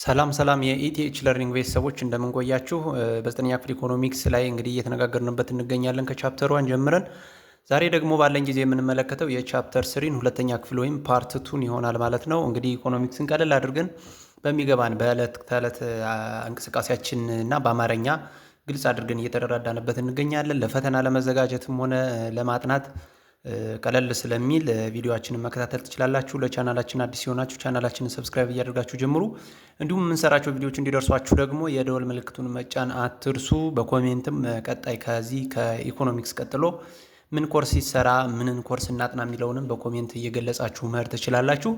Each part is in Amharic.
ሰላም የኢቲኤች ለርኒንግ ቤተሰቦች እንደምን ቆያችሁ? በዘጠነኛ ክፍል ኢኮኖሚክስ ላይ እንግዲህ እየተነጋገርንበት እንገኛለን ከቻፕተር 1 ጀምረን። ዛሬ ደግሞ ባለን ጊዜ የምንመለከተው የቻፕተር 3 ሁለተኛ ክፍል ወይም ፓርት 2 ይሆናል ማለት ነው። እንግዲህ ኢኮኖሚክስን ቀለል አድርገን በሚገባን በዕለት ተዕለት እንቅስቃሴያችን እና በአማርኛ ግልጽ አድርገን እየተረዳዳንበት እንገኛለን። ለፈተና ለመዘጋጀትም ሆነ ለማጥናት ቀለል ስለሚል ቪዲዮአችንን መከታተል ትችላላችሁ። ለቻናላችን አዲስ ሲሆናችሁ ቻናላችንን ሰብስክራይብ እያደርጋችሁ ጀምሩ። እንዲሁም የምንሰራቸው ቪዲዮዎች እንዲደርሷችሁ ደግሞ የደወል ምልክቱን መጫን አትርሱ። በኮሜንትም ቀጣይ ከዚህ ከኢኮኖሚክስ ቀጥሎ ምን ኮርስ ይሰራ ምንን ኮርስ እናጥና የሚለውንም በኮሜንት እየገለጻችሁ መሄድ ትችላላችሁ።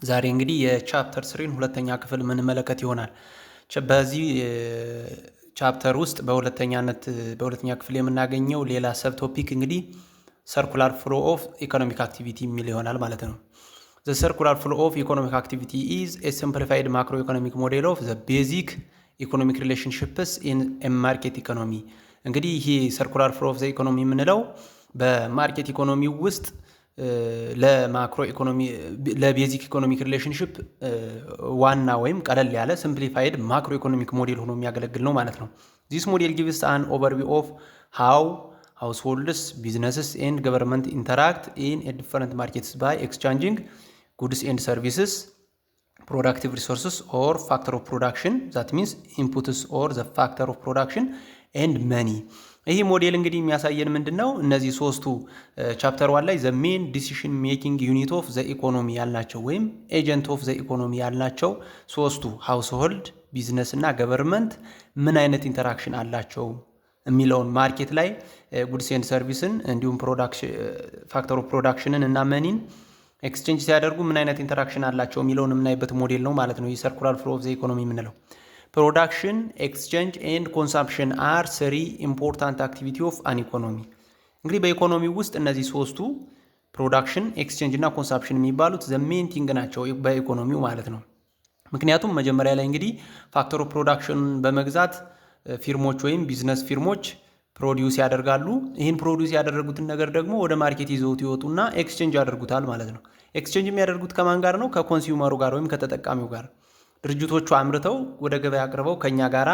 ዛሬ እንግዲህ የቻፕተር 3 ሁለተኛ ክፍል ምንመለከት ይሆናል። በዚህ ቻፕተር ውስጥ በሁለተኛ ክፍል የምናገኘው ሌላ ሰብ ቶፒክ እንግዲህ circular flow of economic activity የሚል ይሆናል ማለት ነው። The circular flow of economic activity is a simplified macroeconomic model of the basic economic relationships in a market economy። እንግዲህ ይሄ circular flow of the economy የምንለው በማርኬት ኢኮኖሚ ውስጥ ለማክሮ ኢኮኖሚ ለቤዚክ ኢኮኖሚክ ሪሌሽንሺፕ ዋና ወይም ቀለል ያለ ሲምፕሊፋይድ ማክሮ ኢኮኖሚክ ሞዴል ሆኖ የሚያገለግል ነው ማለት ነው። This model gives an overview of how households, businesses and government interact in a different markets by exchanging goods and services, productive resources or factor of production, that means inputs or the factor of production and money። ይህ ሞዴል እንግዲህ የሚያሳየን ምንድነው? እነዚህ ሶስቱ ቻፕተር 1 ላይ the main decision making unit of the economy ያልናቸው ወይም agent of the economy ያልናቸው ሶስቱ household, business እና government ምን አይነት ኢንተራክሽን አላቸው የሚለውን ማርኬት ላይ ጉድስ ኤንድ ሰርቪስን እንዲሁም ፋክተር ኦፍ ፕሮዳክሽንን እና መኒን ኤክስቼንጅ ሲያደርጉ ምን አይነት ኢንተራክሽን አላቸው የሚለውን የምናይበት ሞዴል ነው ማለት ነው። የሰርኩላር ፍሎ ኦፍ ዘ ኢኮኖሚ የምንለው ፕሮዳክሽን፣ ኤክስቼንጅ ኤንድ ኮንሳምፕሽን አር ስሪ ኢምፖርታንት አክቲቪቲ ኦፍ አን ኢኮኖሚ። እንግዲህ በኢኮኖሚ ውስጥ እነዚህ ሶስቱ ፕሮዳክሽን፣ ኤክስቼንጅ እና ኮንሳምፕሽን የሚባሉት ዘ ሜን ቲንግ ናቸው በኢኮኖሚው ማለት ነው። ምክንያቱም መጀመሪያ ላይ እንግዲህ ፋክተር ኦፍ ፕሮዳክሽን በመግዛት ፊርሞች ወይም ቢዝነስ ፊርሞች ፕሮዲውስ ያደርጋሉ። ይህን ፕሮዲውስ ያደረጉትን ነገር ደግሞ ወደ ማርኬት ይዘውት ይወጡና ኤክስቼንጅ ያደርጉታል ማለት ነው። ኤክስቼንጅ የሚያደርጉት ከማን ጋር ነው? ከኮንሱመሩ ጋር ወይም ከተጠቃሚው ጋር። ድርጅቶቹ አምርተው ወደ ገበያ አቅርበው ከኛ ጋራ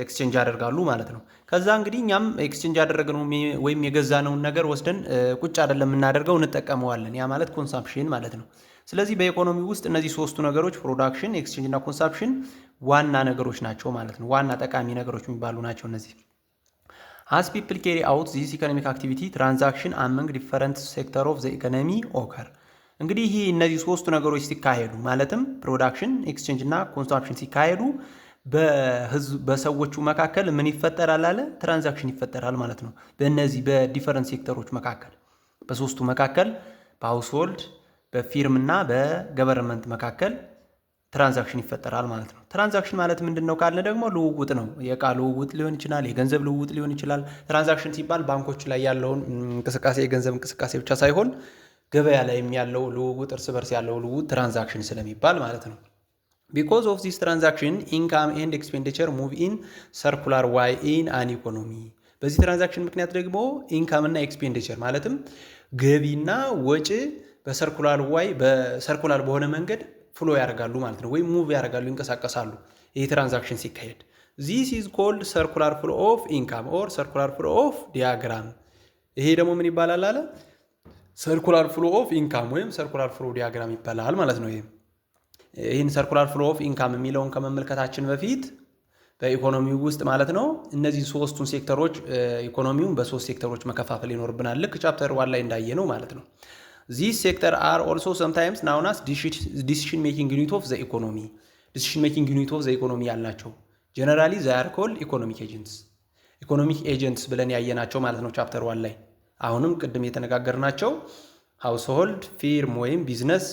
ኤክስቼንጅ ያደርጋሉ ማለት ነው። ከዛ እንግዲህ እኛም ኤክስቼንጅ ያደረግነው ወይም የገዛነውን ነገር ወስደን ቁጭ አይደለም የምናደርገው እንጠቀመዋለን። ያ ማለት ኮንሳምፕሽን ማለት ነው። ስለዚህ በኢኮኖሚ ውስጥ እነዚህ ሶስቱ ነገሮች ፕሮዳክሽን፣ ኤክስቼንጅ እና ኮንሳምፕሽን ዋና ነገሮች ናቸው ማለት ነው። ዋና ጠቃሚ ነገሮች የሚባሉ ናቸው እነዚህ። as people carry out this economic activity transaction among different sector of the economy occur። እንግዲህ ይህ እነዚህ ሶስቱ ነገሮች ሲካሄዱ ማለትም ፕሮዳክሽን፣ ኤክስቼንጅ እና ኮንሳምፕሽን ሲካሄዱ በሰዎቹ መካከል ምን ይፈጠራል አለ? ትራንዛክሽን ይፈጠራል ማለት ነው። በእነዚህ በዲፈረንት ሴክተሮች መካከል በሶስቱ መካከል በሃውስሆልድ በፊርም እና በገቨርንመንት መካከል ትራንዛክሽን ይፈጠራል ማለት ነው። ትራንዛክሽን ማለት ምንድነው ካልን ደግሞ ልውውጥ ነው። የዕቃ ልውውጥ ሊሆን ይችላል፣ የገንዘብ ልውውጥ ሊሆን ይችላል። ትራንዛክሽን ሲባል ባንኮች ላይ ያለውን እንቅስቃሴ የገንዘብ እንቅስቃሴ ብቻ ሳይሆን ገበያ ላይም ያለው ልውውጥ፣ እርስ በርስ ያለው ልውውጥ ትራንዛክሽን ስለሚባል ማለት ነው። because of this transaction income and expenditure move in circular way in an economy። በዚህ ትራንዛክሽን ምክንያት ደግሞ ኢንካም እና ኤክስፔንዲቸር ማለትም ገቢና ወጪ በሰርኩላር በሆነ መንገድ ፍሎ ያደርጋሉ ማለት ነው። ወይም ሙቭ ያደርጋሉ፣ ይንቀሳቀሳሉ። ይህ ትራንዛክሽን ሲካሄድ this is called circular flow of income or circular flow of diagram። ይሄ ደግሞ ምን ይባላል አለ? circular flow of income ወይም circular flow diagram ይባላል ማለት ነው። ይህን circular flow of income የሚለውን ከመመልከታችን በፊት በኢኮኖሚው ውስጥ ማለት ነው እነዚህ ሶስቱን ሴክተሮች ኢኮኖሚውን በሶስት ሴክተሮች መከፋፈል ይኖርብናል። ልክ ቻፕተር 1 ላይ እንዳየነው ማለት ነው። These sectors are also sometimes known as decision making unit of the economy። decision making unit of the economy ያልናቸው generally they are called economic agents። economic agents ብለን ያየናቸው ማለት ነው ቻፕተር 1 ላይ። አሁንም ቅድም የተነጋገርናቸው household፣ ፊርም ወይም ቢዝነስ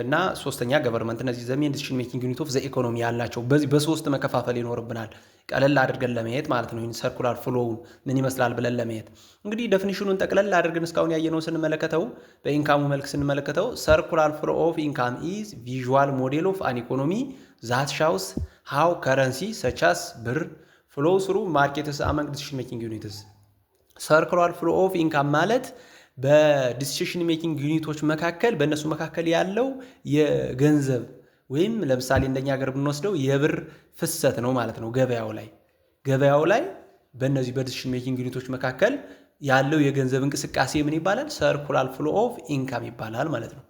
እና ሶስተኛ ገቨርንመንት፣ እነዚህ the main decision making unit of the economy ያልናቸው በዚህ በሶስት መከፋፈል ይኖርብናል። ቀለል አድርገን ለማየት ማለት ነው። ይህን ሰርኩላር ፍሎውን ምን ይመስላል ብለን ለማየት እንግዲህ ዴፊኒሽኑን ጠቅለል አድርገን እስካሁን ያየነው ስንመለከተው በኢንካሙ መልክ ስንመለከተው ሰርኩላር ፍሎ ኦፍ ኢንካም ኢዝ ቪዥዋል ሞዴል ኦፍ አን ኢኮኖሚ ዛት ሻውስ ሃው ከረንሲ ሰቻስ ብር ፍሎ ስሩ ማርኬትስ አመንግ ዲሲሽን ሜኪንግ ዩኒትስ። ሰርኩላር ፍሎ ኦፍ ኢንካም ማለት በዲሲሽን ሜኪንግ ዩኒቶች መካከል በእነሱ መካከል ያለው የገንዘብ ወይም ለምሳሌ እንደኛ ሀገር ብንወስደው የብር ፍሰት ነው ማለት ነው። ገበያው ላይ በእነዚህ በዲሲሽን ሜኪንግ ዩኒቶች መካከል ያለው የገንዘብ እንቅስቃሴ ምን ይባላል? ሰርኩላር ፍሎ ኦፍ ኢንካም ይባላል ማለት ነው።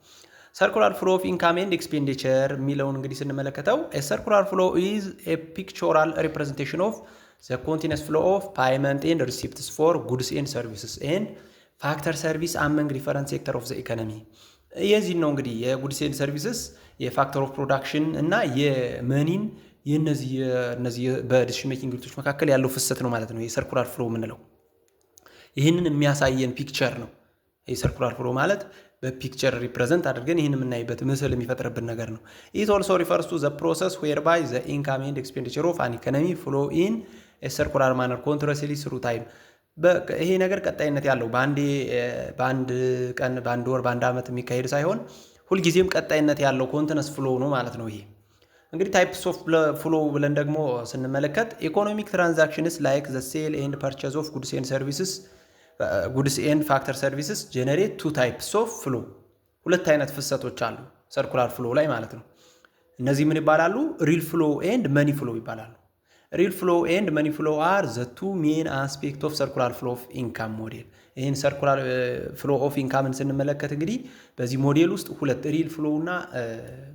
ሰርኩላር ፍሎ ኦፍ ኢንካም ኤንድ ኤክስፔንዲቸር የሚለውን እንግዲህ ስንመለከተው ሰርኩላር ፍሎ ኢዝ ኤ ፒክቸራል ሪፕሬዘንቴሽን ኦፍ ዘ ኮንቲኒየስ ፍሎ ኦፍ ፓይመንት ኤንድ ሪሲፕትስ ፎር ጉድስ ኤንድ ሰርቪስስ ኤንድ ፋክተር ሰርቪስ አመንግ ዲፈረንት ሴክተር ኦፍ ዘ ኢኮኖሚ። የዚህ ነው እንግዲህ የጉድስ ኤንድ ሰርቪስስ የፋክተር ኦፍ ፕሮዳክሽን እና የመኒን የነዚህ በዲሲሽን ሜኪንግ ዩኒቶች መካከል ያለው ፍሰት ነው ማለት ነው የሰርኩላር ፍሎ የምንለው። ይህንን የሚያሳየን ፒክቸር ነው። የሰርኩላር ፍሎ ማለት በፒክቸር ሪፕሬዘንት አድርገን ይህን የምናይበት ምስል የሚፈጥርብን ነገር ነው። ኢት ኦልሶ ሪፈርስ ቱ ዘ ፕሮሰስ ዌር ባይ ዘ ኢንካም ኤንድ ኤክስፔንዲቸር ኦፍ አን ኢኮኖሚ ፍሎ ኢን ኤ ሰርኩላር ማነር ኮንቲኒዩስሊ ስሩ ታይም። ይሄ ነገር ቀጣይነት ያለው በአንድ ቀን፣ በአንድ ወር፣ በአንድ ዓመት የሚካሄድ ሳይሆን ሁልጊዜም ቀጣይነት ያለው ኮንቲኒዩስ ፍሎ ነው ማለት ነው። ይሄ እንግዲህ ታይፕስ ኦፍ ፍሎ ብለን ደግሞ ስንመለከት ኢኮኖሚክ ትራንዛክሽንስ ላይክ ዘ ሴል ኤንድ ፐርቼዝ ኦፍ ጉድስ ኤንድ ሰርቪስስ ጉድስ ኤንድ ፋክተር ሰርቪስስ ጀነሬት ቱ ታይፕስ ኦፍ ፍሎ። ሁለት አይነት ፍሰቶች አሉ ሰርኩላር ፍሎ ላይ ማለት ነው። እነዚህ ምን ይባላሉ? ሪል ፍሎ ኤንድ መኒ ፍሎ ይባላሉ። ሪል ፍሎ ኤንድ መኒ ፍሎ አር ዘ ቱ ሜን አስፔክት ኦፍ ሰርኩላር ፍሎ ኦፍ ኢንካም ሞዴል። ይህን ሰርኩላር ፍሎ ኦፍ ኢንካምን ስንመለከት እንግዲህ በዚህ ሞዴል ውስጥ ሁለት ሪል ፍሎ እና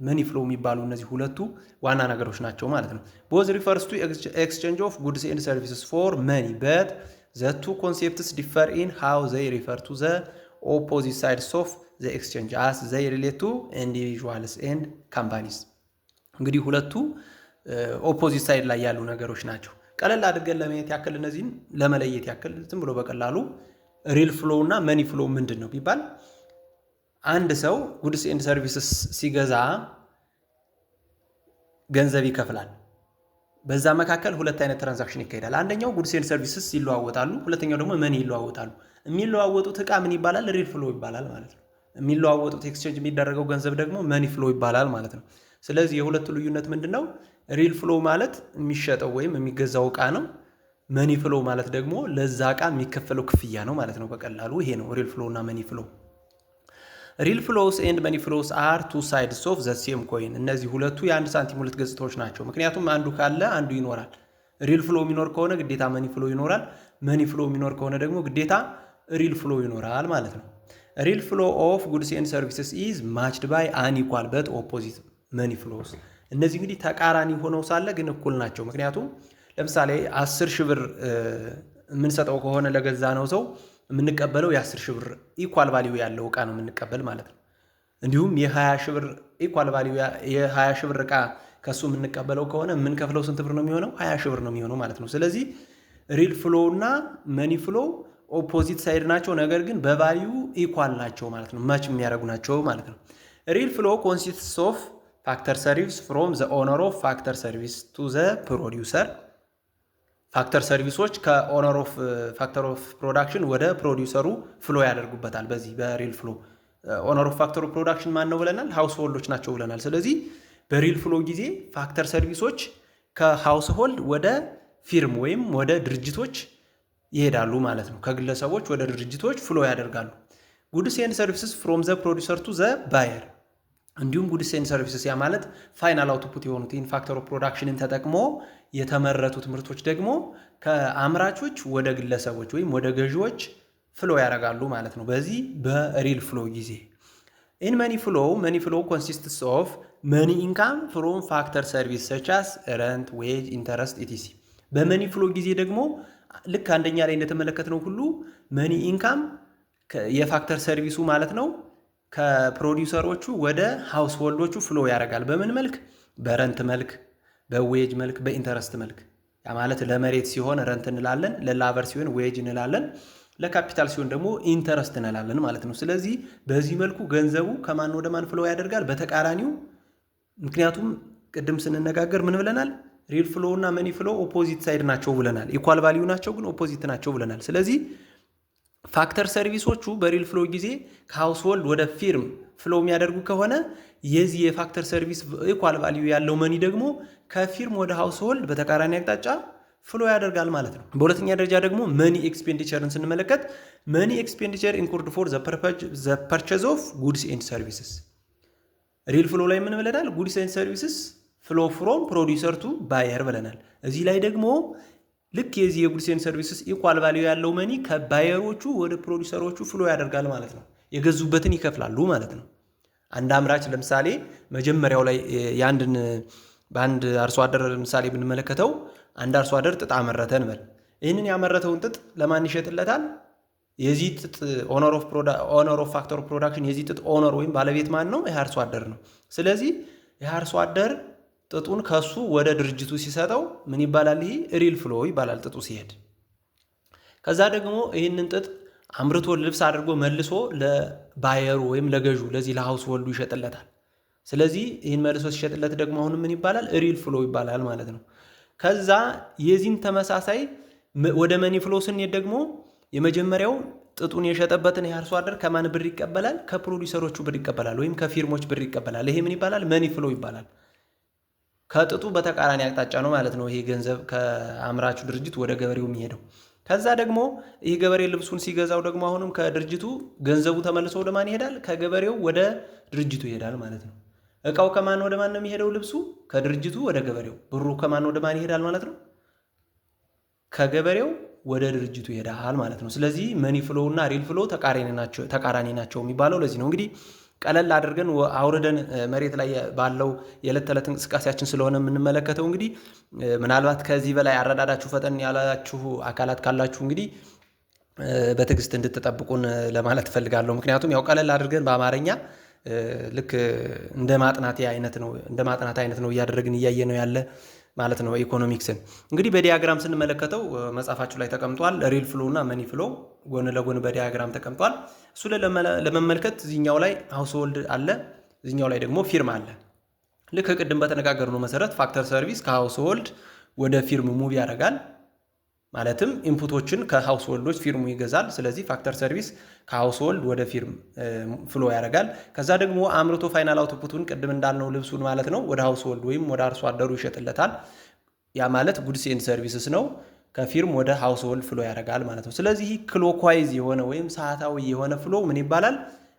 መኒ ፍሎ የሚባሉ እነዚህ ሁለቱ ዋና ነገሮች ናቸው ማለት ነው። ቦዝ ሪፈርስ ቱ ኤክስቼንጅ ኦፍ ጉድስ ኤንድ ሰርቪስስ ፎር መኒ በት the two concepts differ in how they refer to the opposite sides of the exchange as they relate to individuals and companies። እንግዲህ ሁለቱ ኦፖዚት ሳይድ ላይ ያሉ ነገሮች ናቸው። ቀለል አድርገን ለማየት ያክል እነዚህን ለመለየት ያክል ዝም ብሎ በቀላሉ ሪል ፍሎ እና መኒ ፍሎ ምንድን ነው ቢባል አንድ ሰው ጉድስ ኤንድ ሰርቪስስ ሲገዛ ገንዘብ ይከፍላል። በዛ መካከል ሁለት አይነት ትራንዛክሽን ይካሄዳል። አንደኛው ጉድስ ኤንድ ሰርቪስስ ይለዋወጣሉ፣ ሁለተኛው ደግሞ መኒ ይለዋወጣሉ። የሚለዋወጡት እቃ ምን ይባላል? ሪል ፍሎ ይባላል ማለት ነው። የሚለዋወጡት ኤክስቼንጅ የሚደረገው ገንዘብ ደግሞ መኒ ፍሎ ይባላል ማለት ነው። ስለዚህ የሁለቱ ልዩነት ምንድነው? ሪል ፍሎ ማለት የሚሸጠው ወይም የሚገዛው እቃ ነው። መኒ ፍሎ ማለት ደግሞ ለዛ እቃ የሚከፈለው ክፍያ ነው ማለት ነው። በቀላሉ ይሄ ነው ሪል ፍሎ እና መኒ ፍሎ። ሪል ፍሎስ ኤንድ መኒ ፍሎስ አር ቱ ሳይድስ ኦፍ ዘ ሴም ኮይን። እነዚህ ሁለቱ የአንድ ሳንቲም ሁለት ገጽታዎች ናቸው። ምክንያቱም አንዱ ካለ አንዱ ይኖራል። ሪል ፍሎ የሚኖር ከሆነ ግዴታ መኒ ፍሎ ይኖራል። መኒ ፍሎ የሚኖር ከሆነ ደግሞ ግዴታ ሪል ፍሎ ይኖራል ማለት ነው። ሪል ፍሎ ኦፍ ጉድስ ኤንድ ሰርቪስስ ኢዝ ማችድ ባይ አንኢኳል በት ኦፖዚት መኒ ፍሎስ። እነዚህ እንግዲህ ተቃራኒ ሆነው ሳለ ግን እኩል ናቸው። ምክንያቱም ለምሳሌ 10 ሺህ ብር የምንሰጠው ከሆነ ለገዛ ነው ሰው የምንቀበለው የ10 ሺህ ብር ኢኳል ቫልዩ ያለው እቃ ነው የምንቀበል ማለት ነው። እንዲሁም የ20 ሺህ ብር ኢኳል ቫልዩ የ20 ሺህ ብር እቃ ከሱ የምንቀበለው ከሆነ የምንከፍለው ስንት ብር ነው የሚሆነው? 20 ሺህ ብር ነው የሚሆነው ማለት ነው። ስለዚህ ሪል ፍሎ እና መኒ ፍሎ ኦፖዚት ሳይድ ናቸው፣ ነገር ግን በቫልዩ ኢኳል ናቸው ማለት ነው። ማች የሚያደርጉ ናቸው ማለት ነው። ሪል ፍሎ ኮንሲስትስ ኦፍ ፋክተር ሰርቪስ ፍሮም ዘ ኦነር ኦፍ ፋክተር ሰርቪስ ቱ ዘ ፕሮዲውሰር። ፋክተር ሰርቪሶች ከኦነር ኦፍ ፋክተር ኦፍ ፕሮዳክሽን ወደ ፕሮዲውሰሩ ፍሎ ያደርጉበታል። በዚህ በሪል ፍሎ ኦነር ኦፍ ፋክተር ኦፍ ፕሮዳክሽን ማን ነው ብለናል? ሃውስ ሆልዶች ናቸው ብለናል። ስለዚህ በሪል ፍሎ ጊዜ ፋክተር ሰርቪሶች ከሃውስ ሆልድ ወደ ፊርም ወይም ወደ ድርጅቶች ይሄዳሉ ማለት ነው። ከግለሰቦች ወደ ድርጅቶች ፍሎ ያደርጋሉ። ጉድስ ኤንድ ሰርቪስስ ፍሮም ዘ ፕሮዲውሰር ቱ ዘ ባየር። እንዲሁም ጉድስ ኤንድ ሰርቪስስ ያ ማለት ፋይናል አውትፑት የሆኑት ኢን ፋክተር ኦፍ ፕሮዳክሽንን ተጠቅሞ የተመረቱት ምርቶች ደግሞ ከአምራቾች ወደ ግለሰቦች ወይም ወደ ገዢዎች ፍሎ ያደርጋሉ ማለት ነው። በዚህ በሪል ፍሎ ጊዜ ኢን መኒ ፍሎ ኮንሲስትስ ኦፍ መኒ ኢንካም ፍሮም ፋክተር ሰርቪስ ሰች አስ ረንት፣ ዌጅ፣ ኢንተረስት ኢቲሲ። በመኒ ፍሎ ጊዜ ደግሞ ልክ አንደኛ ላይ እንደተመለከትነው ሁሉ መኒ ኢንካም የፋክተር ሰርቪሱ ማለት ነው ከፕሮዲውሰሮቹ ወደ ሃውስ ሆልዶቹ ፍሎ ያደርጋል። በምን መልክ? በረንት መልክ፣ በዌጅ መልክ፣ በኢንተረስት መልክ። ያ ማለት ለመሬት ሲሆን ረንት እንላለን፣ ለላቨር ሲሆን ዌጅ እንላለን፣ ለካፒታል ሲሆን ደግሞ ኢንተረስት እንላለን ማለት ነው። ስለዚህ በዚህ መልኩ ገንዘቡ ከማን ወደ ማን ፍሎ ያደርጋል? በተቃራኒው። ምክንያቱም ቅድም ስንነጋገር ምን ብለናል? ሪል ፍሎ እና መኒ ፍሎ ኦፖዚት ሳይድ ናቸው ብለናል። ኢኳል ቫልዩ ናቸው ግን ኦፖዚት ናቸው ብለናል። ስለዚህ ፋክተር ሰርቪሶቹ በሪል ፍሎ ጊዜ ከሃውስሆልድ ወደ ፊርም ፍሎ የሚያደርጉ ከሆነ የዚህ የፋክተር ሰርቪስ ኢኳል ቫልዩ ያለው መኒ ደግሞ ከፊርም ወደ ሃውስሆልድ በተቃራኒ አቅጣጫ ፍሎ ያደርጋል ማለት ነው። በሁለተኛ ደረጃ ደግሞ መኒ ኤክስፔንዲቸርን ስንመለከት መኒ ኤክስፔንዲቸር ኢንኩርድ ፎር ዘ ፐርቼዝ ኦፍ ጉድስ ኤንድ ሰርቪስስ። ሪል ፍሎ ላይ ምን ብለናል? ጉድስ ኤንድ ሰርቪስስ ፍሎ ፍሮም ፕሮዲውሰር ቱ ባየር ብለናል። እዚህ ላይ ደግሞ ልክ የዚህ የጉድስ ኤንድ ሰርቪስስ ኢኳል ቫልዩ ያለው መኒ ከባየሮቹ ወደ ፕሮዲውሰሮቹ ፍሎ ያደርጋል ማለት ነው። የገዙበትን ይከፍላሉ ማለት ነው። አንድ አምራች ለምሳሌ መጀመሪያው ላይ በአንድ አርሶ አደር ምሳሌ ብንመለከተው አንድ አርሶ አደር ጥጥ አመረተ እንበል። ይህንን ያመረተውን ጥጥ ለማን ይሸጥለታል? የዚህ ጥጥ ኦነር ኦፍ ፋክተር ፕሮዳክሽን የዚህ ጥጥ ኦነር ወይም ባለቤት ማን ነው? ይህ አርሶ አደር ነው። ስለዚህ ይህ አርሶ አደር ጥጡን ከሱ ወደ ድርጅቱ ሲሰጠው ምን ይባላል? ይሄ ሪል ፍሎ ይባላል ጥጡ ሲሄድ። ከዛ ደግሞ ይህንን ጥጥ አምርቶ ልብስ አድርጎ መልሶ ለባየሩ ወይም ለገዡ ለዚህ ለሃውስ ወልዱ ይሸጥለታል። ስለዚህ ይህን መልሶ ሲሸጥለት ደግሞ አሁንም ምን ይባላል? ሪል ፍሎ ይባላል ማለት ነው። ከዛ የዚህን ተመሳሳይ ወደ መኒ ፍሎ ስንሄድ ደግሞ የመጀመሪያው ጥጡን የሸጠበትን የአርሶ አደር ከማን ብር ይቀበላል? ከፕሮዲውሰሮቹ ብር ይቀበላል ወይም ከፊርሞች ብር ይቀበላል። ይሄ ምን ይባላል? መኒ ፍሎ ይባላል። ከጥጡ በተቃራኒ አቅጣጫ ነው ማለት ነው ይሄ ገንዘብ ከአምራቹ ድርጅት ወደ ገበሬው የሚሄደው። ከዛ ደግሞ ይህ ገበሬ ልብሱን ሲገዛው ደግሞ አሁንም ከድርጅቱ ገንዘቡ ተመልሶ ወደ ማን ይሄዳል? ከገበሬው ወደ ድርጅቱ ይሄዳል ማለት ነው። እቃው ከማን ወደ ማን ነው የሚሄደው? ልብሱ ከድርጅቱ ወደ ገበሬው። ብሩ ከማን ወደ ማን ይሄዳል ማለት ነው? ከገበሬው ወደ ድርጅቱ ይሄዳል ማለት ነው። ስለዚህ መኒ ፍሎ እና ሪል ፍሎ ተቃራኒ ናቸው የሚባለው ለዚህ ነው። እንግዲህ ቀለል አድርገን አውርደን መሬት ላይ ባለው የዕለት ተዕለት እንቅስቃሴያችን ስለሆነ የምንመለከተው እንግዲህ ምናልባት ከዚህ በላይ አረዳዳችሁ ፈጠን ያላችሁ አካላት ካላችሁ እንግዲህ በትዕግስት እንድትጠብቁን ለማለት እፈልጋለሁ። ምክንያቱም ያው ቀለል አድርገን በአማርኛ ልክ እንደ ማጥናት አይነት ነው እያደረግን እያየ ነው ያለ ማለት ነው። ኢኮኖሚክስን እንግዲህ በዲያግራም ስንመለከተው መጽሐፋችሁ ላይ ተቀምጧል። ሪል ፍሎ እና መኒ ፍሎ ጎን ለጎን በዲያግራም ተቀምጧል። እሱ ለመመልከት እዚህኛው ላይ ሃውስሆልድ አለ፣ እዚህኛው ላይ ደግሞ ፊርም አለ። ልክ ቅድም በተነጋገርነው መሰረት ፋክተር ሰርቪስ ከሃውስሆልድ ወደ ፊርም ሙቭ ያደርጋል። ማለትም ኢንፑቶችን ከሃውስሆልዶች ፊርሙ ይገዛል። ስለዚህ ፋክተር ሰርቪስ ከሃውስሆልድ ወደ ፊርም ፍሎ ያደርጋል። ከዛ ደግሞ አምርቶ ፋይናል አውትፑቱን ቅድም እንዳልነው ልብሱን ማለት ነው ወደ ሃውስሆልድ ወይም ወደ አርሶ አደሩ ይሸጥለታል። ያ ማለት ጉድስ ኤንድ ሰርቪስስ ነው። ከፊርም ወደ ሃውስሆልድ ፍሎ ያደርጋል ማለት ነው። ስለዚህ ክሎክዋይዝ የሆነ ወይም ሰዓታዊ የሆነ ፍሎ ምን ይባላል?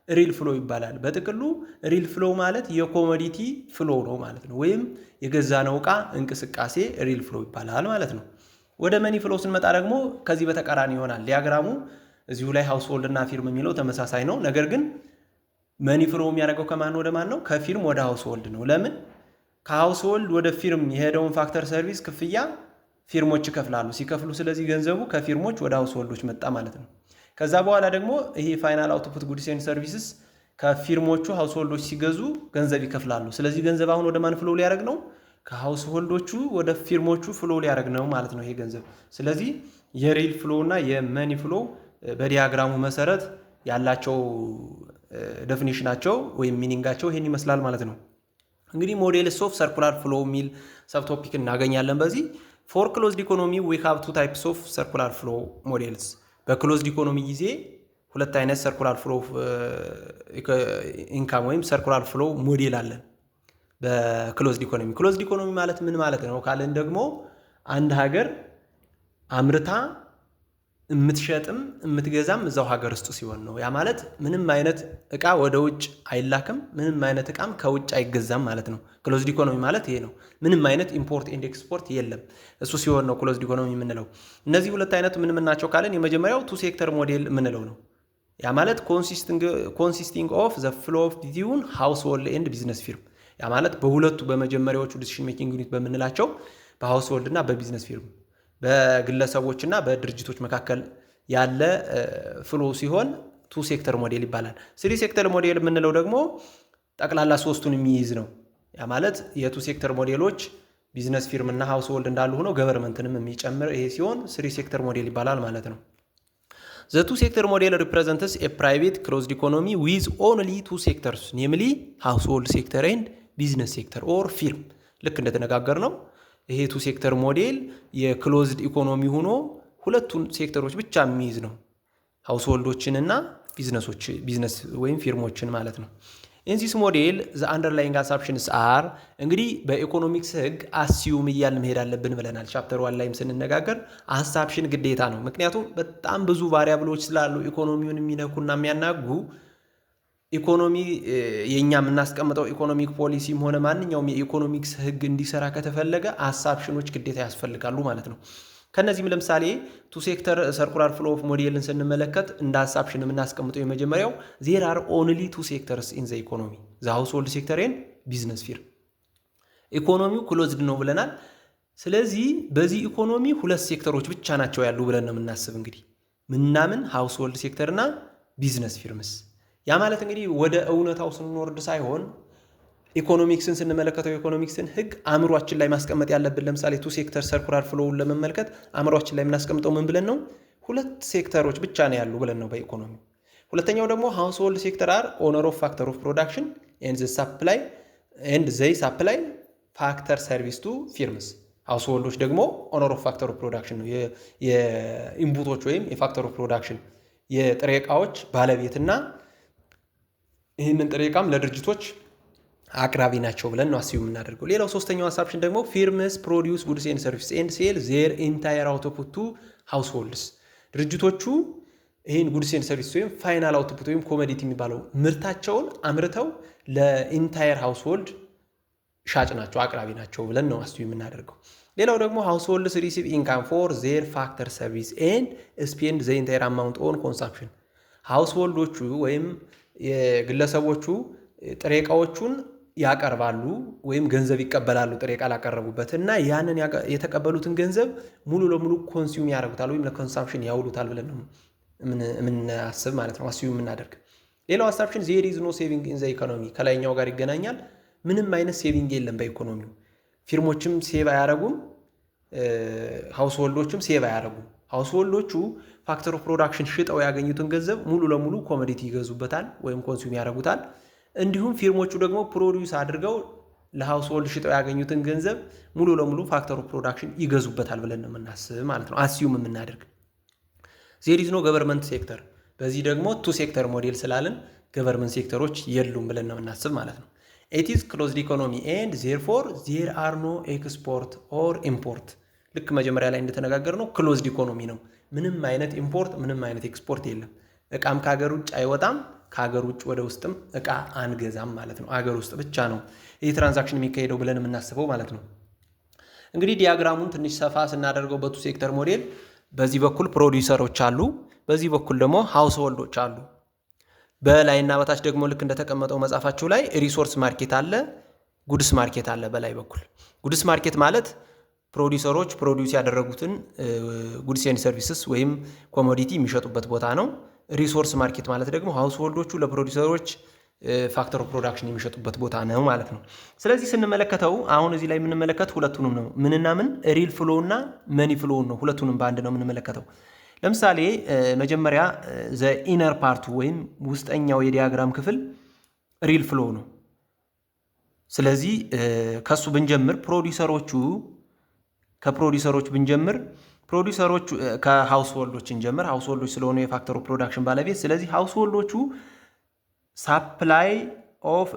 ሪል ፍሎ ይባላል። በጥቅሉ ሪል ፍሎ ማለት የኮሞዲቲ ፍሎ ነው ማለት ነው። ወይም የገዛነው ዕቃ እንቅስቃሴ ሪል ፍሎ ይባላል ማለት ነው። ወደ መኒ ፍሎ ስንመጣ ደግሞ ከዚህ በተቃራኒ ይሆናል። ዲያግራሙ እዚሁ ላይ ሃውስሆልድ እና ፊርም የሚለው ተመሳሳይ ነው። ነገር ግን መኒ ፍሎ የሚያደርገው ከማን ወደ ማን ነው? ከፊርም ወደ ሃውስሆልድ ነው። ለምን? ከሃውስሆልድ ወደ ፊርም የሄደውን ፋክተር ሰርቪስ ክፍያ ፊርሞች ይከፍላሉ። ሲከፍሉ ስለዚህ ገንዘቡ ከፊርሞች ወደ ሃውስሆልዶች መጣ ማለት ነው። ከዛ በኋላ ደግሞ ይሄ ፋይናል አውትፑት ጉድስ ኤንድ ሰርቪስስ ከፊርሞቹ ሃውስሆልዶች ሲገዙ ገንዘብ ይከፍላሉ። ስለዚህ ገንዘብ አሁን ወደ ማን ፍሎ ሊያደርግ ነው? ከሃውስሆልዶቹ ወደ ፊርሞቹ ፍሎ ሊያደርግ ነው ማለት ነው ይሄ ገንዘብ። ስለዚህ የሪል ፍሎ እና የመኒ ፍሎ በዲያግራሙ መሰረት ያላቸው ዴፊኒሽናቸው ወይም ሚኒንጋቸው ይሄን ይመስላል ማለት ነው። እንግዲህ ሞዴልስ ኦፍ ሰርኩላር ፍሎ የሚል ሰብቶፒክ እናገኛለን በዚህ። ፎር ክሎዝድ ኢኮኖሚ ዊ ሃቭ ቱ ታይፕስ ኦፍ ሰርኩላር ፍሎ ሞዴልስ። በክሎዝድ ኢኮኖሚ ጊዜ ሁለት አይነት ሰርኩላር ፍሎ ኢንካም ወይም ሰርኩላር ፍሎ ሞዴል አለን በክሎዝድ ኢኮኖሚ። ክሎዝድ ኢኮኖሚ ማለት ምን ማለት ነው ካለን ደግሞ አንድ ሀገር አምርታ የምትሸጥም የምትገዛም እዛው ሀገር ውስጥ ሲሆን ነው። ያ ማለት ምንም አይነት እቃ ወደ ውጭ አይላክም፣ ምንም አይነት እቃም ከውጭ አይገዛም ማለት ነው። ክሎዝድ ኢኮኖሚ ማለት ይሄ ነው። ምንም አይነት ኢምፖርት ኤንድ ኤክስፖርት የለም። እሱ ሲሆን ነው ክሎዝድ ኢኮኖሚ የምንለው። እነዚህ ሁለት አይነት ምን ናቸው ካለን የመጀመሪያው ቱ ሴክተር ሞዴል የምንለው ነው። ያ ማለት ኮንሲስቲንግ ኦፍ ዘ ፍሎ ኦፍ ቢትዊን ሃውስሆልድ ኤንድ ቢዝነስ ፊርም። ያ ማለት በሁለቱ በመጀመሪያዎቹ ዲሲሽን ሜኪንግ ዩኒት በምንላቸው በሃውስሆልድ እና በቢዝነስ ፊርም በግለሰቦችና በድርጅቶች መካከል ያለ ፍሎ ሲሆን ቱ ሴክተር ሞዴል ይባላል። ስሪ ሴክተር ሞዴል የምንለው ደግሞ ጠቅላላ ሶስቱን የሚይዝ ነው። ያ ማለት የቱ ሴክተር ሞዴሎች ቢዝነስ ፊርም እና ሃውስሆልድ እንዳሉ ሆነው ገቨርንመንትንም የሚጨምር ይሄ ሲሆን ስሪ ሴክተር ሞዴል ይባላል ማለት ነው። The two sector model represents a private closed economy with only two sectors, namely household sector and business sector or firm። ልክ እንደተነጋገር ነው ይሄ ቱ ሴክተር ሞዴል የክሎዝድ ኢኮኖሚ ሆኖ ሁለቱን ሴክተሮች ብቻ የሚይዝ ነው፣ ሃውስሆልዶችንና ቢዝነስ ወይም ፊርሞችን ማለት ነው። ኢን ዚስ ሞዴል ዘ አንደርላይንግ አሳምፕሽንስ አር እንግዲህ በኢኮኖሚክስ ህግ አስዩም እያልን መሄድ አለብን ብለናል። ቻፕተር 1 ላይም ስንነጋገር አሳምፕሽን ግዴታ ነው። ምክንያቱም በጣም ብዙ ቫሪያብሎች ስላሉ ኢኮኖሚውን የሚነኩና የሚያናጉ ኢኮኖሚ የኛ የምናስቀምጠው ኢኮኖሚክ ፖሊሲም ሆነ ማንኛውም የኢኮኖሚክስ ህግ እንዲሰራ ከተፈለገ አሳፕሽኖች ግዴታ ያስፈልጋሉ ማለት ነው። ከነዚህም ለምሳሌ ቱ ሴክተር ሰርኩላር ፍሎ ኦፍ ሞዴልን ስንመለከት እንደ አሳፕሽን የምናስቀምጠው የመጀመሪያው ዜር አር ኦንሊ ቱ ሴክተርስ ኢን ዘ ኢኮኖሚ ዘ ሃውስሆልድ ሴክተር ኤንድ ቢዝነስ ፊር። ኢኮኖሚው ክሎዝድ ነው ብለናል። ስለዚህ በዚህ ኢኮኖሚ ሁለት ሴክተሮች ብቻ ናቸው ያሉ ብለን ነው የምናስብ። እንግዲህ ምናምን ሃውስሆልድ ሴክተር እና ቢዝነስ ፊርምስ። ያ ማለት እንግዲህ ወደ እውነታው ስንወርድ ሳይሆን ኢኮኖሚክስን ስንመለከተው ኢኮኖሚክስን ህግ አእምሯችን ላይ ማስቀመጥ ያለብን ለምሳሌ ቱ ሴክተር ሰርኩላር ፍሎውን ለመመልከት አእምሯችን ላይ የምናስቀምጠው ምን ብለን ነው? ሁለት ሴክተሮች ብቻ ነው ያሉ ብለን ነው በኢኮኖሚ። ሁለተኛው ደግሞ ሃውስሆልድ ሴክተር አር ኦነር ኦፍ ፋክተር ኦፍ ፕሮዳክሽን ኤንድ ዘይ ሳፕላይ ፋክተር ሰርቪስ ቱ ፊርምስ። ሃውስሆልዶች ደግሞ ኦነር ኦፍ ፋክተር ኦፍ ፕሮዳክሽን ነው፣ የኢንፑቶች ወይም የፋክተር ኦፍ ፕሮዳክሽን የጥሬ ዕቃዎች ባለቤትና ይህንን ጥሬ ዕቃም ለድርጅቶች አቅራቢ ናቸው ብለን ነው አስዩ የምናደርገው። ሌላው ሶስተኛው አሳፕሽን ደግሞ ፊርምስ ፕሮዲውስ ጉድስ ኤንድ ሰርቪስ ኤንድ ሴል ዜር ኢንታየር አውትፑት ቱ ሃውስሆልድስ። ድርጅቶቹ ይህን ጉድስ ኤንድ ሰርቪስ ወይም ፋይናል አውትፑት ወይም ኮሞዲቲ የሚባለው ምርታቸውን አምርተው ለኢንታየር ሃውስሆልድ ሻጭ ናቸው፣ አቅራቢ ናቸው ብለን ነው አስዩ የምናደርገው። ሌላው ደግሞ ሃውስሆልድስ ሪሲቭ ኢንካም ፎር ዜር ፋክተር ሰርቪስ ኤንድ ስፔንድ ዘ ኢንታየር አማውንት ኦን ኮንሳምፕሽን። ሃውስሆልዶቹ ወይም የግለሰቦቹ ጥሬ ዕቃዎቹን ያቀርባሉ ወይም ገንዘብ ይቀበላሉ ጥሬ ዕቃ ላቀረቡበት እና ያንን የተቀበሉትን ገንዘብ ሙሉ ለሙሉ ኮንሱም ያደርጉታል ወይም ለኮንሳምፕሽን ያውሉታል ብለን ነው የምናስብ ማለት ነው አስዩ የምናደርግ። ሌላው አሳፕሽን ዜር ኢዝ ኖ ሴቪንግ ኢን ዘ ኢኮኖሚ ከላይኛው ጋር ይገናኛል። ምንም አይነት ሴቪንግ የለም በኢኮኖሚው። ፊርሞችም ሴቭ አያደርጉም፣ ሃውስሆልዶችም ሴቭ አያደርጉም። ሃውስሆልዶቹ ፋክተር ኦፍ ፕሮዳክሽን ሽጠው ያገኙትን ገንዘብ ሙሉ ለሙሉ ኮሞዲቲ ይገዙበታል ወይም ኮንሱም ያደርጉታል። እንዲሁም ፊርሞቹ ደግሞ ፕሮዲውስ አድርገው ለሃውስሆልድ ሽጠው ያገኙትን ገንዘብ ሙሉ ለሙሉ ፋክተር ኦፍ ፕሮዳክሽን ይገዙበታል ብለን ነው የምናስብ ማለት ነው አስዩም የምናደርግ። ዜር ኢዝ ኖ ገቨርንመንት ሴክተር፣ በዚህ ደግሞ ቱ ሴክተር ሞዴል ስላለን ገቨርንመንት ሴክተሮች የሉም ብለን ነው የምናስብ ማለት ነው። ኢት ኢዝ ክሎዝድ ኢኮኖሚ ኤንድ ዜርፎር ዜር አር ኖ ኤክስፖርት ኦር ኢምፖርት። ልክ መጀመሪያ ላይ እንደተነጋገር ነው ክሎዝድ ኢኮኖሚ ነው። ምንም አይነት ኢምፖርት ምንም አይነት ኤክስፖርት የለም። እቃም ከሀገር ውጭ አይወጣም፣ ከሀገር ውጭ ወደ ውስጥም እቃ አንገዛም ማለት ነው። አገር ውስጥ ብቻ ነው ይህ ትራንዛክሽን የሚካሄደው ብለን የምናስበው ማለት ነው። እንግዲህ ዲያግራሙን ትንሽ ሰፋ ስናደርገው በቱ ሴክተር ሞዴል በዚህ በኩል ፕሮዲውሰሮች አሉ፣ በዚህ በኩል ደግሞ ሃውስሆልዶች አሉ። በላይና በታች ደግሞ ልክ እንደተቀመጠው መጽሐፋችሁ ላይ ሪሶርስ ማርኬት አለ፣ ጉድስ ማርኬት አለ። በላይ በኩል ጉድስ ማርኬት ማለት ፕሮዲውሰሮች ፕሮዲውስ ያደረጉትን ጉድስ ኤንድ ሰርቪስስ ወይም ኮሞዲቲ የሚሸጡበት ቦታ ነው። ሪሶርስ ማርኬት ማለት ደግሞ ሃውስሆልዶቹ ለፕሮዲውሰሮች ፋክተር ኦፍ ፕሮዳክሽን የሚሸጡበት ቦታ ነው ማለት ነው። ስለዚህ ስንመለከተው አሁን እዚህ ላይ የምንመለከት ሁለቱንም ነው። ምንና ምን? ሪል ፍሎ እና መኒ ፍሎውን ነው። ሁለቱንም በአንድ ነው የምንመለከተው። ለምሳሌ መጀመሪያ ዘ ኢነር ፓርቱ ወይም ውስጠኛው የዲያግራም ክፍል ሪል ፍሎ ነው። ስለዚህ ከሱ ብንጀምር ከፕሮዲውሰሮች ብንጀምር ፕሮዲውሰሮች ከሃውስሆልዶች እንጀምር። ሃውስሆልዶች ስለሆኑ የፋክተር ኦፍ ፕሮዳክሽን ባለቤት። ስለዚህ ሃውስሆልዶቹ ሳፕላይ ኦፍ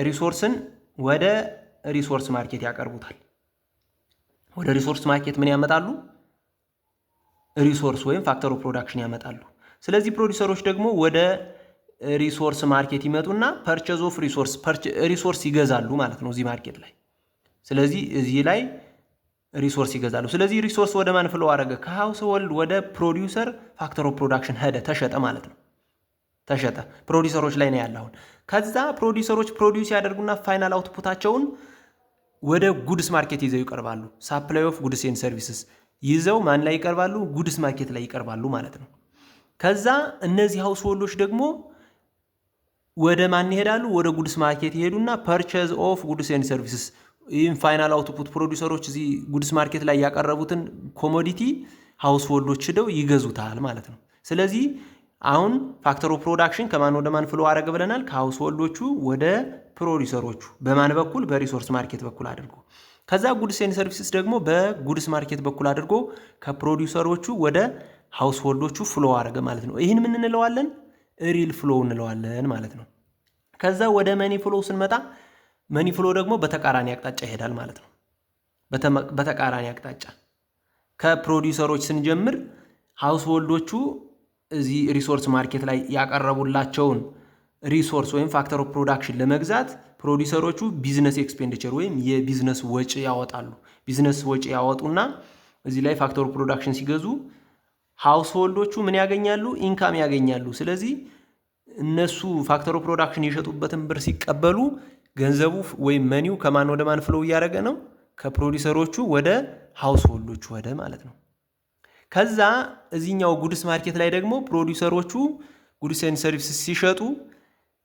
ሪሶርስን ወደ ሪሶርስ ማርኬት ያቀርቡታል። ወደ ሪሶርስ ማርኬት ምን ያመጣሉ? ሪሶርስ ወይም ፋክተር ኦፍ ፕሮዳክሽን ያመጣሉ። ስለዚህ ፕሮዲውሰሮች ደግሞ ወደ ሪሶርስ ማርኬት ይመጡና ፐርቼዝ ኦፍ ሪሶርስ ይገዛሉ ማለት ነው እዚህ ማርኬት ላይ። ስለዚህ እዚህ ላይ ሪሶርስ ይገዛሉ። ስለዚህ ሪሶርስ ወደ ማን ፍሎ አደረገ? ከሃውስሆልድ ወደ ፕሮዲውሰር ፋክተር ኦፍ ፕሮዳክሽን ሄደ፣ ተሸጠ ማለት ነው። ተሸጠ ፕሮዲውሰሮች ላይ ነው ያለው። ከዛ ፕሮዲውሰሮች ፕሮዲውስ ያደርጉና ፋይናል አውትፑታቸውን ወደ ጉድስ ማርኬት ይዘው ይቀርባሉ። ሳፕላይ ኦፍ ጉድስ ኤንድ ሰርቪስስ ይዘው ማን ላይ ይቀርባሉ? ጉድስ ማርኬት ላይ ይቀርባሉ ማለት ነው። ከዛ እነዚህ ሃውስሆልዶች ደግሞ ወደ ማን ይሄዳሉ? ወደ ጉድስ ማርኬት ይሄዱና ፐርቼዝ ኦፍ ጉድስ ኤንድ ሰርቪስስ ይህም ፋይናል አውትፑት ፕሮዲውሰሮች እዚህ ጉድስ ማርኬት ላይ ያቀረቡትን ኮሞዲቲ ሃውስሆልዶች ሄደው ይገዙታል ማለት ነው። ስለዚህ አሁን ፋክተር ኦፍ ፕሮዳክሽን ከማን ወደ ማን ፍሎ አደረገ ብለናል? ከሃውስሆልዶቹ ወደ ፕሮዲውሰሮቹ። በማን በኩል? በሪሶርስ ማርኬት በኩል አድርጎ። ከዛ ጉድስ ኤንድ ሰርቪስስ ደግሞ በጉድስ ማርኬት በኩል አድርጎ ከፕሮዲውሰሮቹ ወደ ሃውስሆልዶቹ ፍሎ አደረገ ማለት ነው። ይህን ምን እንለዋለን? ሪል ፍሎ እንለዋለን ማለት ነው። ከዛ ወደ መኒ ፍሎ ስንመጣ መኒ ፍሎ ደግሞ በተቃራኒ አቅጣጫ ይሄዳል ማለት ነው። በተቃራኒ አቅጣጫ ከፕሮዲውሰሮች ስንጀምር ሃውስሆልዶቹ እዚህ ሪሶርስ ማርኬት ላይ ያቀረቡላቸውን ሪሶርስ ወይም ፋክተር ኦፍ ፕሮዳክሽን ለመግዛት ፕሮዲውሰሮቹ ቢዝነስ ኤክስፔንዲቸር ወይም የቢዝነስ ወጪ ያወጣሉ። ቢዝነስ ወጪ ያወጡና እዚህ ላይ ፋክተር ኦፍ ፕሮዳክሽን ሲገዙ ሃውስሆልዶቹ ምን ያገኛሉ? ኢንካም ያገኛሉ። ስለዚህ እነሱ ፋክተር ኦፍ ፕሮዳክሽን የሸጡበትን ብር ሲቀበሉ ገንዘቡ ወይም መኒው ከማን ወደ ማን ፍሎው እያደረገ ነው? ከፕሮዲውሰሮቹ ወደ ሃውስሆልዶቹ ወደ ማለት ነው። ከዛ እዚህኛው ጉድስ ማርኬት ላይ ደግሞ ፕሮዲውሰሮቹ ጉድስ ኤንድ ሰርቪስስ ሲሸጡ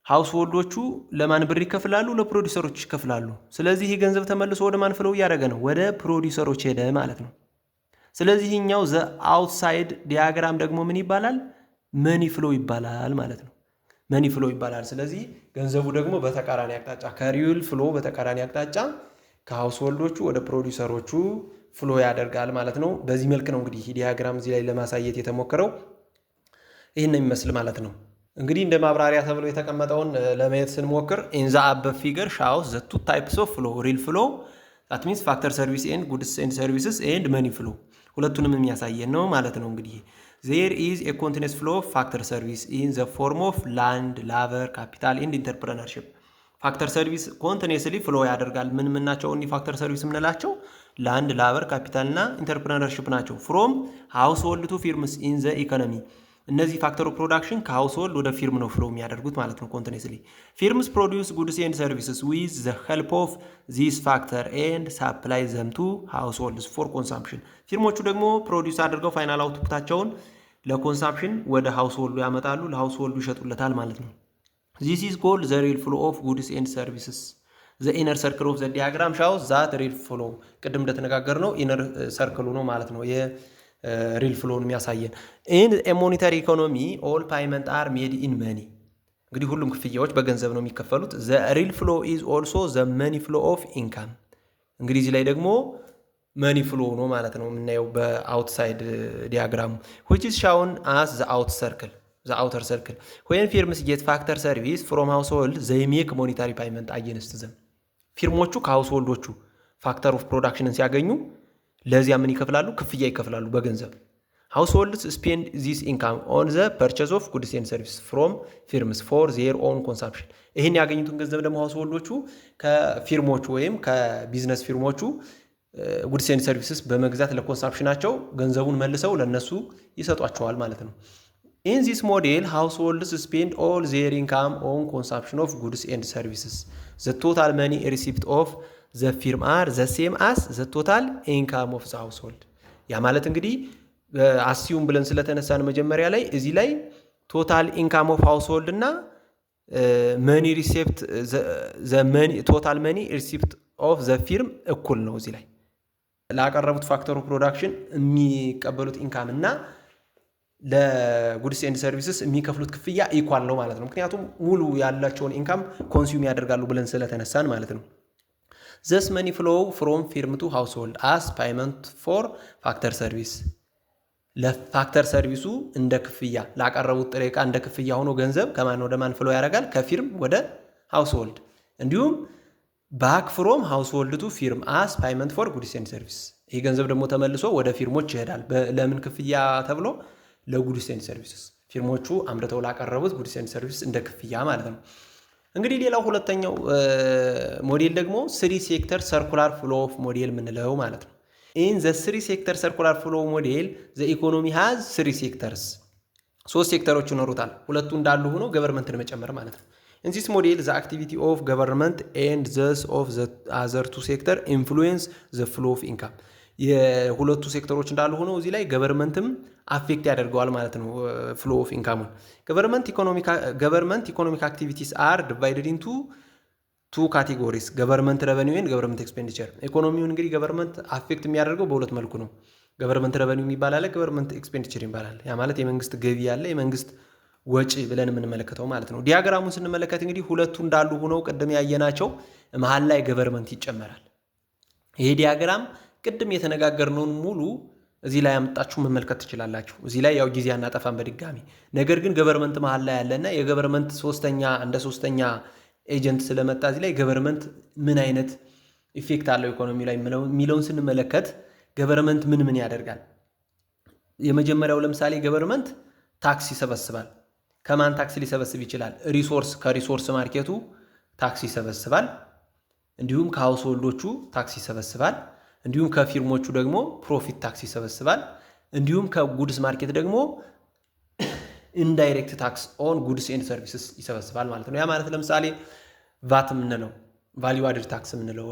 ሃውስሆልዶቹ ለማን ብር ይከፍላሉ? ለፕሮዲውሰሮች ይከፍላሉ። ስለዚህ ይህ ገንዘብ ተመልሶ ወደ ማን ፍሎው እያደረገ ነው? ወደ ፕሮዲውሰሮች ሄደ ማለት ነው። ስለዚህ ይህኛው ዘ አውትሳይድ ዲያግራም ደግሞ ምን ይባላል? መኒ ፍሎ ይባላል ማለት ነው። መኒ ፍሎ ይባላል። ስለዚህ ገንዘቡ ደግሞ በተቃራኒ አቅጣጫ ከሪል ፍሎ በተቃራኒ አቅጣጫ ከሃውስሆልዶቹ ወደ ፕሮዲውሰሮቹ ፍሎ ያደርጋል ማለት ነው። በዚህ መልክ ነው እንግዲህ ዲያግራም እዚህ ላይ ለማሳየት የተሞከረው። ይህን የሚመስል ማለት ነው። እንግዲህ እንደ ማብራሪያ ተብሎ የተቀመጠውን ለማየት ስንሞክር ኢን ዘ አበብ ፊገር ሻውስ ዘ ቱ ታይፕስ ኦፍ ፍሎ ሪል ፍሎ ዛት ሚንስ ፋክተር ሰርቪስ ኤንድ ጉድስ ኤንድ ሰርቪስስ ኤንድ መኒ ፍሎ ሁለቱንም የሚያሳየን ነው ማለት ነው። እንግዲህ ዜር ኢዝ ኤ ኮንቲኒየስ ፍሎ ኦፍ ፋክተር ሰርቪስ ኢን ዘ ፎርም ኦፍ ላንድ ላበር ካፒታል ኤንድ ኢንተርፕረነርሺፕ። ፋክተር ሰርቪስ ኮንቲኒየስሊ ፍሎ ያደርጋል። ምን ናቸው እኒ ፋክተር ሰርቪስ የምንላቸው? ላንድ ላበር ካፒታል እና ኢንተርፕረነርሺፕ ናቸው። ፍሮም ሃውስሆልድ ቱ ፊርምስ ኢን ዘ ኢኮኖሚ። እነዚህ ፋክተር ኦፍ ፕሮዳክሽን ከሃውስሆልድ ወደ ፊርም ነው ፍሎ የሚያደርጉት ማለት ነው። ኮንቲኒየስሊ ፊርምስ ፕሮዲውስ ጉድስ ኤንድ ሰርቪስስ ዊዝ ዘ ሄልፕ ኦፍ ዚስ ፋክተር ኤንድ ሳፕላይ ዘም ቱ ሃውስሆልድስ ፎር ኮንሳምፕሽን። ፊርሞቹ ደግሞ ፕሮዲውስ አድርገው ፋይናል አውትፑታቸውን ለኮንሳምፕሽን ወደ ሃውስሆልዱ ያመጣሉ፣ ለሃውስሆልዱ ይሸጡለታል ማለት ነው። ዚስ ኢዝ ኮልድ ዘ ሪል ፍሎ ኦፍ ጉድስ ኤንድ ሰርቪስስ። ዘ ኢነር ሰርክል ኦፍ ዘ ዲያግራም ሻውስ ዛት ሪል ፍሎ። ቅድም እንደተነጋገር ነው ኢነር ሰርክሉ ነው ማለት ነው ሪል ፍሎውን የሚያሳየን። ኢን ኤ ሞኔታሪ ኢኮኖሚ ኦል ፓይመንት አር ሜድ ኢን መኒ። እንግዲህ ሁሉም ክፍያዎች በገንዘብ ነው የሚከፈሉት። ዘ ሪል ፍሎ ኢዝ ኦልሶ ዘ መኒ ፍሎ ኦፍ ኢንካም። እንግዲህ እዚህ ላይ ደግሞ መኒ ፍሎ ነው ማለት ነው የምናየው በአውትሳይድ ዲያግራሙ which is shown as the outer circle when firms get factor service from household they make monetary payment against them። ፊርሞቹ ከሃውስሆልዶቹ ፋክተር ኦፍ ፕሮዳክሽንን ሲያገኙ ለዚያ ምን ይከፍላሉ? ክፍያ ይከፍላሉ በገንዘብ። ሃውስሆልድስ ስፔንድ ዚስ ኢንካም ኦን ዘ ፐርቸዝ ኦፍ ጉድስ ኤንድ ሰርቪስ ፍሮም ፊርምስ ፎር ዜር ኦን ኮንሳምፕሽን። ይህን ያገኙትን ገንዘብ ደግሞ ሃውስሆልዶቹ ከፊርሞቹ ወይም ከቢዝነስ ፊርሞቹ ጉድስ ኤንድ ሰርቪስስ በመግዛት ለኮንሳምፕሽናቸው ገንዘቡን መልሰው ለነሱ ይሰጧቸዋል ማለት ነው። ኢን ዚስ ሞዴል ሃውስሆልድስ ስፔንድ ኦል ዜር ኢንካም ኦን ኮንሳምፕሽን ኦፍ ጉድስ ኤንድ ሰርቪስስ ዘ ቶታል መኒ ሪሲፕት ኦፍ ዘ ፊርም አር ዘ ሴም አስ ዘ ቶታል ኢንካም ኦፍ ዘ ሃውስሆልድ። ያ ማለት እንግዲህ አሲዩም ብለን ስለተነሳን መጀመሪያ ላይ እዚህ ላይ ቶታል ኢንካም ኦፍ ሃውስሆልድ እና መኒ ሪሲፕት ቶታል መኒ ሪሲፕት ኦፍ ዘ ፊርም እኩል ነው። እዚህ ላይ ላቀረቡት ፋክተር ኦፍ ፕሮዳክሽን የሚቀበሉት ኢንካም እና ለጉድስ ኤንድ ሰርቪስስ የሚከፍሉት ክፍያ ኢኳል ነው ማለት ነው። ምክንያቱም ሙሉ ያላቸውን ኢንካም ኮንሱም ያደርጋሉ ብለን ስለተነሳን ማለት ነው። ዘስ መኒ ፍሎው ፍሮም ፊርም ቱ ሃውስሆልድ አስ ፓይመንት ፎር ፋክተር ሰርቪስ። ለፋክተር ሰርቪሱ እንደ ክፍያ ላቀረቡት ጥሬ ዕቃ እንደ ክፍያ ሆኖ ገንዘብ ከማን ወደ ማን ፍሎ ያደርጋል? ከፊርም ወደ ሃውስሆልድ። እንዲሁም ባክ ፍሮም ሃውስሆልድ ቱ ፊርም አስ ፓይመንት ፎር ጉድስ ኤንድ ሰርቪስ። ይህ ገንዘብ ደግሞ ተመልሶ ወደ ፊርሞች ይሄዳል። ለምን ክፍያ ተብሎ? ለጉድስ ኤንድ ሰርቪስስ። ፊርሞቹ አምርተው ላቀረቡት ጉድስ ኤንድ ሰርቪስ እንደ ክፍያ ማለት ነው። እንግዲህ ሌላው ሁለተኛው ሞዴል ደግሞ ስሪ ሴክተር ሰርኩላር ፍሎ ኦፍ ሞዴል የምንለው ማለት ነው። ኢን ዘ ስሪ ሴክተር ሰርኩላር ፍሎ ሞዴል ዘ ኢኮኖሚ ሃዝ ስሪ ሴክተርስ። 3 ሴክተሮች ይኖሩታል። ሁለቱ እንዳሉ ሆኖ ገቨርንመንትን መጨመር ማለት ነው። ኢን ዚስ ሞዴል ዘ አክቲቪቲ ኦፍ ገቨርንመንት ኤንድ ዘስ ኦፍ ዘ አዘር ቱ ሴክተር ኢንፍሉዌንስ ዘ ፍሎ ኦፍ ኢንካም። የሁለቱ ሴክተሮች እንዳሉ ሆኖ እዚህ ላይ ገቨርንመንትም አፌክት ያደርገዋል ማለት ነው ፍሎ ኦፍ ኢንካሙን። ገቨርንመንት ኢኮኖሚክ አክቲቪቲስ አር ዲቫይድድ ኢንቱ ቱ ካቴጎሪስ ገቨርንመንት ረቨኒው ኤንድ ገቨርንመንት ኤክስፔንዲቸር። ኢኮኖሚውን እንግዲህ ገቨርንመንት አፌክት የሚያደርገው በሁለት መልኩ ነው። ገቨርንመንት ረቨኒው የሚባል አለ፣ ገቨርንመንት ኤክስፔንዲቸር ይባላል። ያ ማለት የመንግስት ገቢ ያለ የመንግስት ወጪ ብለን የምንመለከተው ማለት ነው። ዲያግራሙን ስንመለከት እንግዲህ ሁለቱ እንዳሉ ሆነው ቅድም ያየናቸው መሀል ላይ ገቨርንመንት ይጨመራል። ይሄ ዲያግራም ቅድም የተነጋገርነውን ሙሉ እዚህ ላይ አምጣችሁ መመልከት ትችላላችሁ። እዚህ ላይ ያው ጊዜ አናጠፋም በድጋሚ። ነገር ግን ገቨርንመንት መሀል ላይ ያለና የገቨርንመንት ሶስተኛ ኤጀንት ስለመጣ እዚህ ላይ ገቨርንመንት ምን አይነት ኢፌክት አለው ኢኮኖሚ ላይ የሚለውን ስንመለከት ገቨርንመንት ምን ያደርጋል? የመጀመሪያው ለምሳሌ ገቨርንመንት ታክስ ይሰበስባል። ከማን ታክስ ሊሰበስብ ይችላል? ሪሶርስ ከሪሶርስ ማርኬቱ ታክስ ይሰበስባል። እንዲሁም ከሃውስሆልዶቹ ታክስ ይሰበስባል። እንዲሁም ከፊርሞቹ ደግሞ ፕሮፊት ታክስ ይሰበስባል። እንዲሁም ከጉድስ ማርኬት ደግሞ ኢንዳይሬክት ታክስ ኦን ጉድስ ኤንድ ሰርቪስስ ይሰበስባል ማለት ነው። ያ ማለት ለምሳሌ ቫት የምንለው ቫሊዩ አድድ ታክስ የምንለው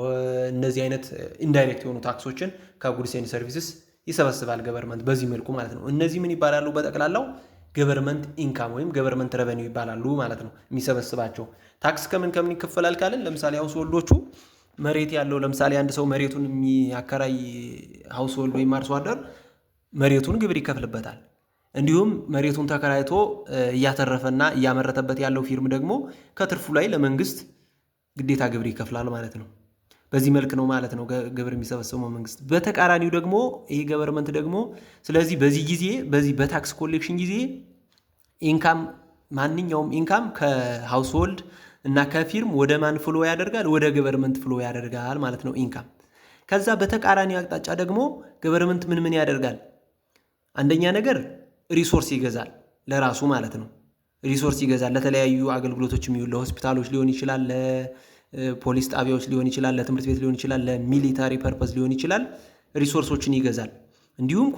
እነዚህ አይነት ኢንዳይሬክት የሆኑ ታክሶችን ከጉድስ ኤንድ ሰርቪስስ ይሰበስባል ገቨርንመንት በዚህ መልኩ ማለት ነው። እነዚህ ምን ይባላሉ? በጠቅላላው ገቨርንመንት ኢንካም ወይም ገቨርንመንት ረቨኒው ይባላሉ ማለት ነው። የሚሰበስባቸው ታክስ ከምን ከምን ይከፈላል ካልን ለምሳሌ ሃውስሆልዶቹ መሬት ያለው ለምሳሌ አንድ ሰው መሬቱን የሚያከራይ ሃውስሆልድ ወይም አርሶ አደር መሬቱን ግብር ይከፍልበታል። እንዲሁም መሬቱን ተከራይቶ እያተረፈና እያመረተበት ያለው ፊርም ደግሞ ከትርፉ ላይ ለመንግስት ግዴታ ግብር ይከፍላል ማለት ነው። በዚህ መልክ ነው ማለት ነው ግብር የሚሰበስበው መንግስት። በተቃራኒው ደግሞ ይሄ ገቨርንመንት ደግሞ ስለዚህ በዚህ ጊዜ በዚህ በታክስ ኮሌክሽን ጊዜ ኢንካም ማንኛውም ኢንካም ከሃውስሆልድ እና ከፊርም ወደ ማን ፍሎ ያደርጋል? ወደ ገቨርንመንት ፍሎ ያደርጋል ማለት ነው ኢንካም። ከዛ በተቃራኒ አቅጣጫ ደግሞ ገቨርንመንት ምን ያደርጋል? አንደኛ ነገር ሪሶርስ ይገዛል ለራሱ ማለት ነው። ሪሶርስ ይገዛል ለተለያዩ አገልግሎቶች የሚውል ለሆስፒታሎች ሊሆን ይችላል፣ ለፖሊስ ጣቢያዎች ሊሆን ይችላል፣ ለትምህርት ቤት ሊሆን ይችላል፣ ለሚሊታሪ ፐርፐስ ሊሆን ይችላል። ሪሶርሶችን ይገዛል። እንዲሁም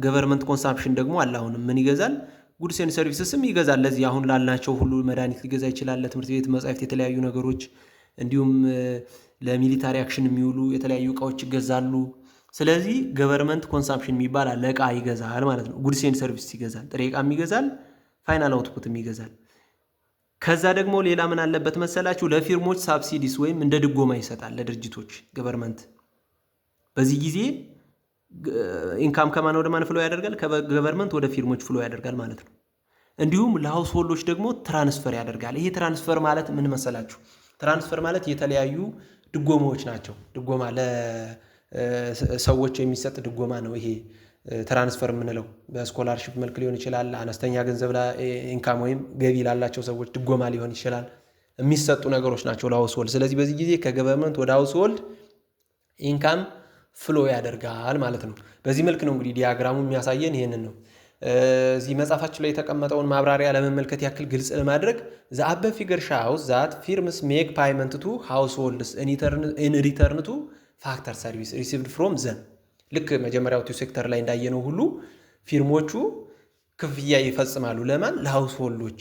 ገቨርንመንት ኮንሳምፕሽን ደግሞ አለ። አሁንም ምን ይገዛል? ጉድስ ኤንድ ሰርቪስስም ይገዛል። ለዚህ አሁን ላልናቸው ሁሉ መድኃኒት ሊገዛ ይችላል፣ ለትምህርት ቤት መጻሕፍት፣ የተለያዩ ነገሮች እንዲሁም ለሚሊታሪ አክሽን የሚውሉ የተለያዩ እቃዎች ይገዛሉ። ስለዚህ ገቨርንመንት ኮንሳምፕሽን የሚባል አለ፣ እቃ ይገዛል ማለት ነው። ጉድስ ኤንድ ሰርቪስ ይገዛል፣ ጥሬ እቃም ይገዛል፣ ፋይናል አውትፑትም ይገዛል። ከዛ ደግሞ ሌላ ምን አለበት መሰላችሁ? ለፊርሞች ሳብሲዲስ ወይም እንደ ድጎማ ይሰጣል ለድርጅቶች ገቨርንመንት። በዚህ ጊዜ ኢንካም ከማን ወደ ማን ፍሎ ያደርጋል? ከገቨርንመንት ወደ ፊርሞች ፍሎ ያደርጋል ማለት ነው። እንዲሁም ለሃውስሆልዶች ደግሞ ትራንስፈር ያደርጋል። ይሄ ትራንስፈር ማለት ምን መሰላችሁ? ትራንስፈር ማለት የተለያዩ ድጎማዎች ናቸው። ድጎማ ለሰዎች የሚሰጥ ድጎማ ነው። ይሄ ትራንስፈር የምንለው በስኮላርሺፕ መልክ ሊሆን ይችላል። አነስተኛ ገንዘብ ኢንካም ወይም ገቢ ላላቸው ሰዎች ድጎማ ሊሆን ይችላል። የሚሰጡ ነገሮች ናቸው ለሃውስሆልድ። ስለዚህ በዚህ ጊዜ ከገቨርንመንት ወደ ሃውስሆልድ ኢንካም ፍሎ ያደርጋል ማለት ነው። በዚህ መልክ ነው እንግዲህ ዲያግራሙ የሚያሳየን ይሄንን ነው። እዚህ መጽሐፋችን ላይ የተቀመጠውን ማብራሪያ ለመመልከት ያክል ግልጽ ለማድረግ the above figure shows that firms make payment to households in return to factor service received from them። ልክ መጀመሪያው ሴክተር ላይ እንዳየነው ሁሉ ፊርሞቹ ክፍያ ይፈጽማሉ። ለማን? ለሃውስሆልዶች።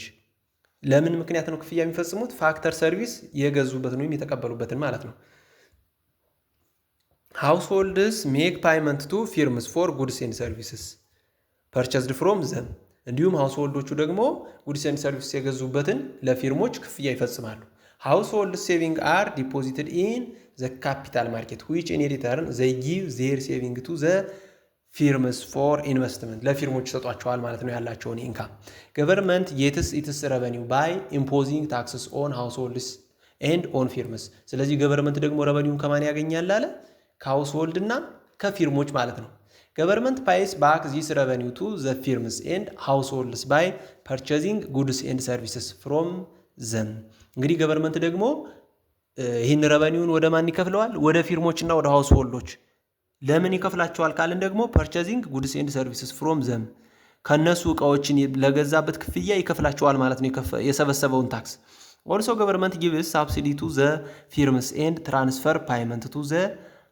ለምን ምክንያት ነው ክፍያ የሚፈጽሙት? ፋክተር ሰርቪስ የገዙበትን ወይም የተቀበሉበትን ማለት ነው። ሃውስሆልድስ ሜክ ፓይመንት ቱ ፊርምስ ፎር ጉድስ ኤንድ ሰርቪስስ ፐርቸዝድ ፍሮም ዘም። እንዲሁም ሃውስሆልዶቹ ደግሞ ጉድስ ኤንድ ሰርቪስ የገዙበትን ለፊርሞች ክፍያ ይፈጽማሉ። ሃውስሆልድ ሴቪንግ አር ዲፖዚትድ ኢን ዘ ካፒታል ማርኬት ዊች ኢን ሪተርን ዘይ ጊቭ ዜር ሴቪንግ ቱ ዘ ፊርምስ ፎር ኢንቨስትመንት። ለፊርሞች ይሰጧቸዋል ማለት ነው ያላቸውን ኢንካም። ገቨርንመንት ጌትስ ኢትስ ረቨኒው ባይ ኢምፖዚንግ ታክስስ ኦን ሃውስሆልድስ ኤንድ ኦን ፊርምስ። ስለዚህ ገቨርንመንት ደግሞ ረቨኒውን ከማን ያገኛል አለ? ከሃውስሆልድ እና ከፊርሞች ማለት ነው። ገቨርንመንት ፓይስ ባክ ዚስ ረቨኒው ቱ ዘ ፊርምስ ኤንድ ሃውስሆልድስ ባይ ፐርቸዚንግ ጉድስ ኤንድ ሰርቪስስ ፍሮም ዘም። እንግዲህ ገቨርንመንት ደግሞ ይህን ረቨኒውን ወደ ማን ይከፍለዋል? ወደ ፊርሞችና ወደ ሃውስሆልዶች። ለምን ይከፍላቸዋል ካልን ደግሞ ፐርቸዚንግ ጉድስ ኤንድ ሰርቪስስ ፍሮም ዘም፣ ከነሱ እቃዎችን ለገዛበት ክፍያ ይከፍላቸዋል ማለት ነው የሰበሰበውን ታክስ። ኦልሶ ገቨርንመንት ጊቭስ ሳብሲዲ ቱ ዘ ፊርምስ ኤንድ ትራንስፈር ፓይመንት ቱ ዘ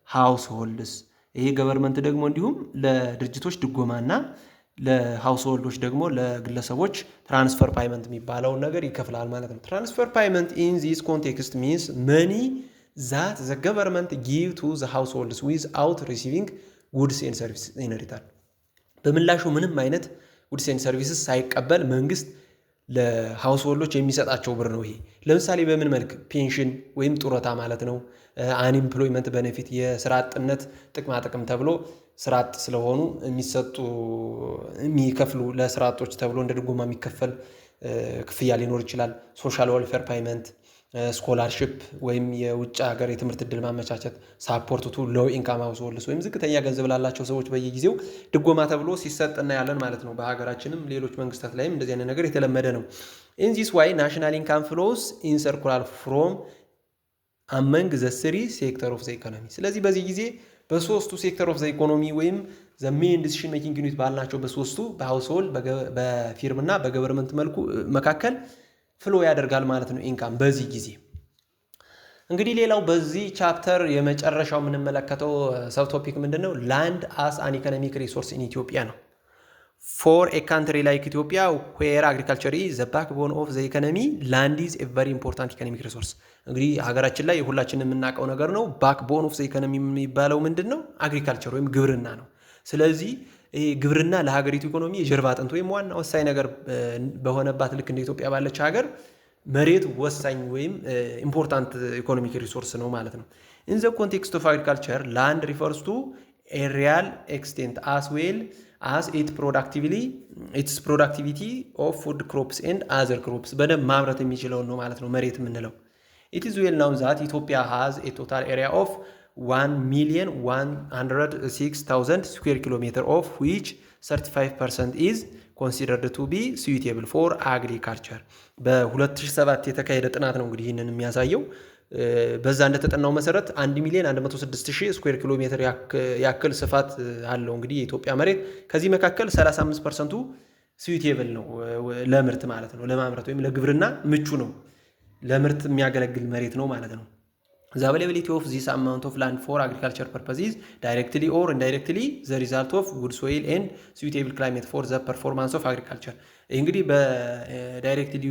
ሃውስሆልድስ። ይሄ ገቨርንመንት ደግሞ እንዲሁም ለድርጅቶች ድጎማና ለሃውስሆልዶች ደግሞ ለግለሰቦች ትራንስፈር ፓይመንት የሚባለውን ነገር ይከፍላል ማለት ነው። ትራንስፈር ፓይመንት ኢን ዚስ ኮንቴክስት ሚንስ መኒ ዛት ዘ ገቨርንመንት ጊቭ ቱ ዘ ሃውስሆልድስ ዊዝአውት ሪሲቪንግ ጉድስ ኤንድ ሰርቪስ ኢን ሪተርን። በምላሹ ምንም አይነት ጉድስ ኤንድ ሰርቪስስ ሳይቀበል መንግስት ለሃውስሆልዶች የሚሰጣቸው ብር ነው። ይሄ ለምሳሌ በምን መልክ? ፔንሽን ወይም ጡረታ ማለት ነው። አንኢምፕሎይመንት ቤኔፊት የስራ አጥነት ጥቅማ ጥቅም ተብሎ ስራ አጥ ስለሆኑ የሚከፍሉ ለስራ አጦች ተብሎ እንደ ድጎማ የሚከፈል ክፍያ ሊኖር ይችላል። ሶሻል ዌልፌር ፓይመንት፣ ስኮላርሺፕ ወይም የውጭ ሀገር የትምህርት ዕድል ማመቻቸት፣ ሳፖርት ቱ ሎው ኢንካም ሃውስሆልድስ ወይም ዝቅተኛ ገንዘብ ላላቸው ሰዎች በየጊዜው ድጎማ ተብሎ ሲሰጥ እናያለን ማለት ነው። በሀገራችንም ሌሎች መንግስታት ላይም እንደዚህ አይነት ነገር የተለመደ ነው። ኢን ዚስ ዋይ ናሽናል ኢንካም ፍሎውስ ኢን ሰርኩላር ፍሮም አመንግ ዘ ስሪ ሴክተር ኦፍ ዘ ኢኮኖሚ። ስለዚህ በዚህ ጊዜ በሶስቱ ሴክተር ኦፍ ዘ ኢኮኖሚ ወይም ዘ ሜን ዲሲሽን ሜኪንግ ዩኒት ባልናቸው በሶስቱ በሃውስሆልድ በፊርምና በገቨርንመንት መልኩ መካከል ፍሎ ያደርጋል ማለት ነው ኢንካም በዚህ ጊዜ። እንግዲህ ሌላው በዚህ ቻፕተር የመጨረሻው የምንመለከተው ሰብ ቶፒክ ምንድነው? ላንድ አስ አን ኢኮኖሚክ ሪሶርስ ኢን ኢትዮጵያ ነው። ፎር ኤ ካንትሪ ላይክ ኢትዮጵያ ዌር አግሪካልቸር ኢዝ ዘ ባክቦን ኦፍ ዘ ኢኮኖሚ ላንድ ኢዝ ኤ ቨሪ ኢምፖርታንት ኢኮኖሚክ ሪሶርስ። እንግዲህ ሀገራችን ላይ ሁላችን የምናውቀው ነገር ነው። ባክቦን ኦፍ ዘ ኢኮኖሚ የሚባለው ምንድን ነው? አግሪካልቸር ወይም ግብርና ነው። ስለዚህ ግብርና ለሀገሪቱ ኢኮኖሚ የጀርባ አጥንት ወይም ዋና ወሳኝ ነገር በሆነባት ልክ እንደ ኢትዮጵያ ባለች ሀገር መሬት ወሳኝ ወይም ኢምፖርታንት ኢኮኖሚክ ሪሶርስ ነው ማለት ነው። ኢን ዘ ኮንቴክስት ኦፍ አግሪካልቸር ላንድ ሪፈርስ ቱ ኤ ሪያል ኤክስቴንት አስ ዌል as its productivity of food crops and other crops በደንብ ማምረት የሚችለው ነው ማለት ነው መሬት የምንለው። it is well known that Ethiopia has a total area of 1,106,000 square kilometer of which 35% is considered to be suitable for agriculture። በ2007 የተካሄደ ጥናት ነው እንግዲህ ይህንን የሚያሳየው። በዛ እንደተጠናው መሰረት 1,106,000 ስኩዌር ኪሎ ሜትር ያክል ስፋት አለው እንግዲህ የኢትዮጵያ መሬት። ከዚህ መካከል 35%ቱ ስዊቴብል ነው ለምርት ማለት ነው፣ ለማምረት ወይም ለግብርና ምቹ ነው፣ ለምርት የሚያገለግል መሬት ነው ማለት ነው። The availability of this amount of land for agriculture purposes directly or indirectly the result of good soil and suitable climate for the performance of agriculture። እንግዲህ በዳይሬክትሊ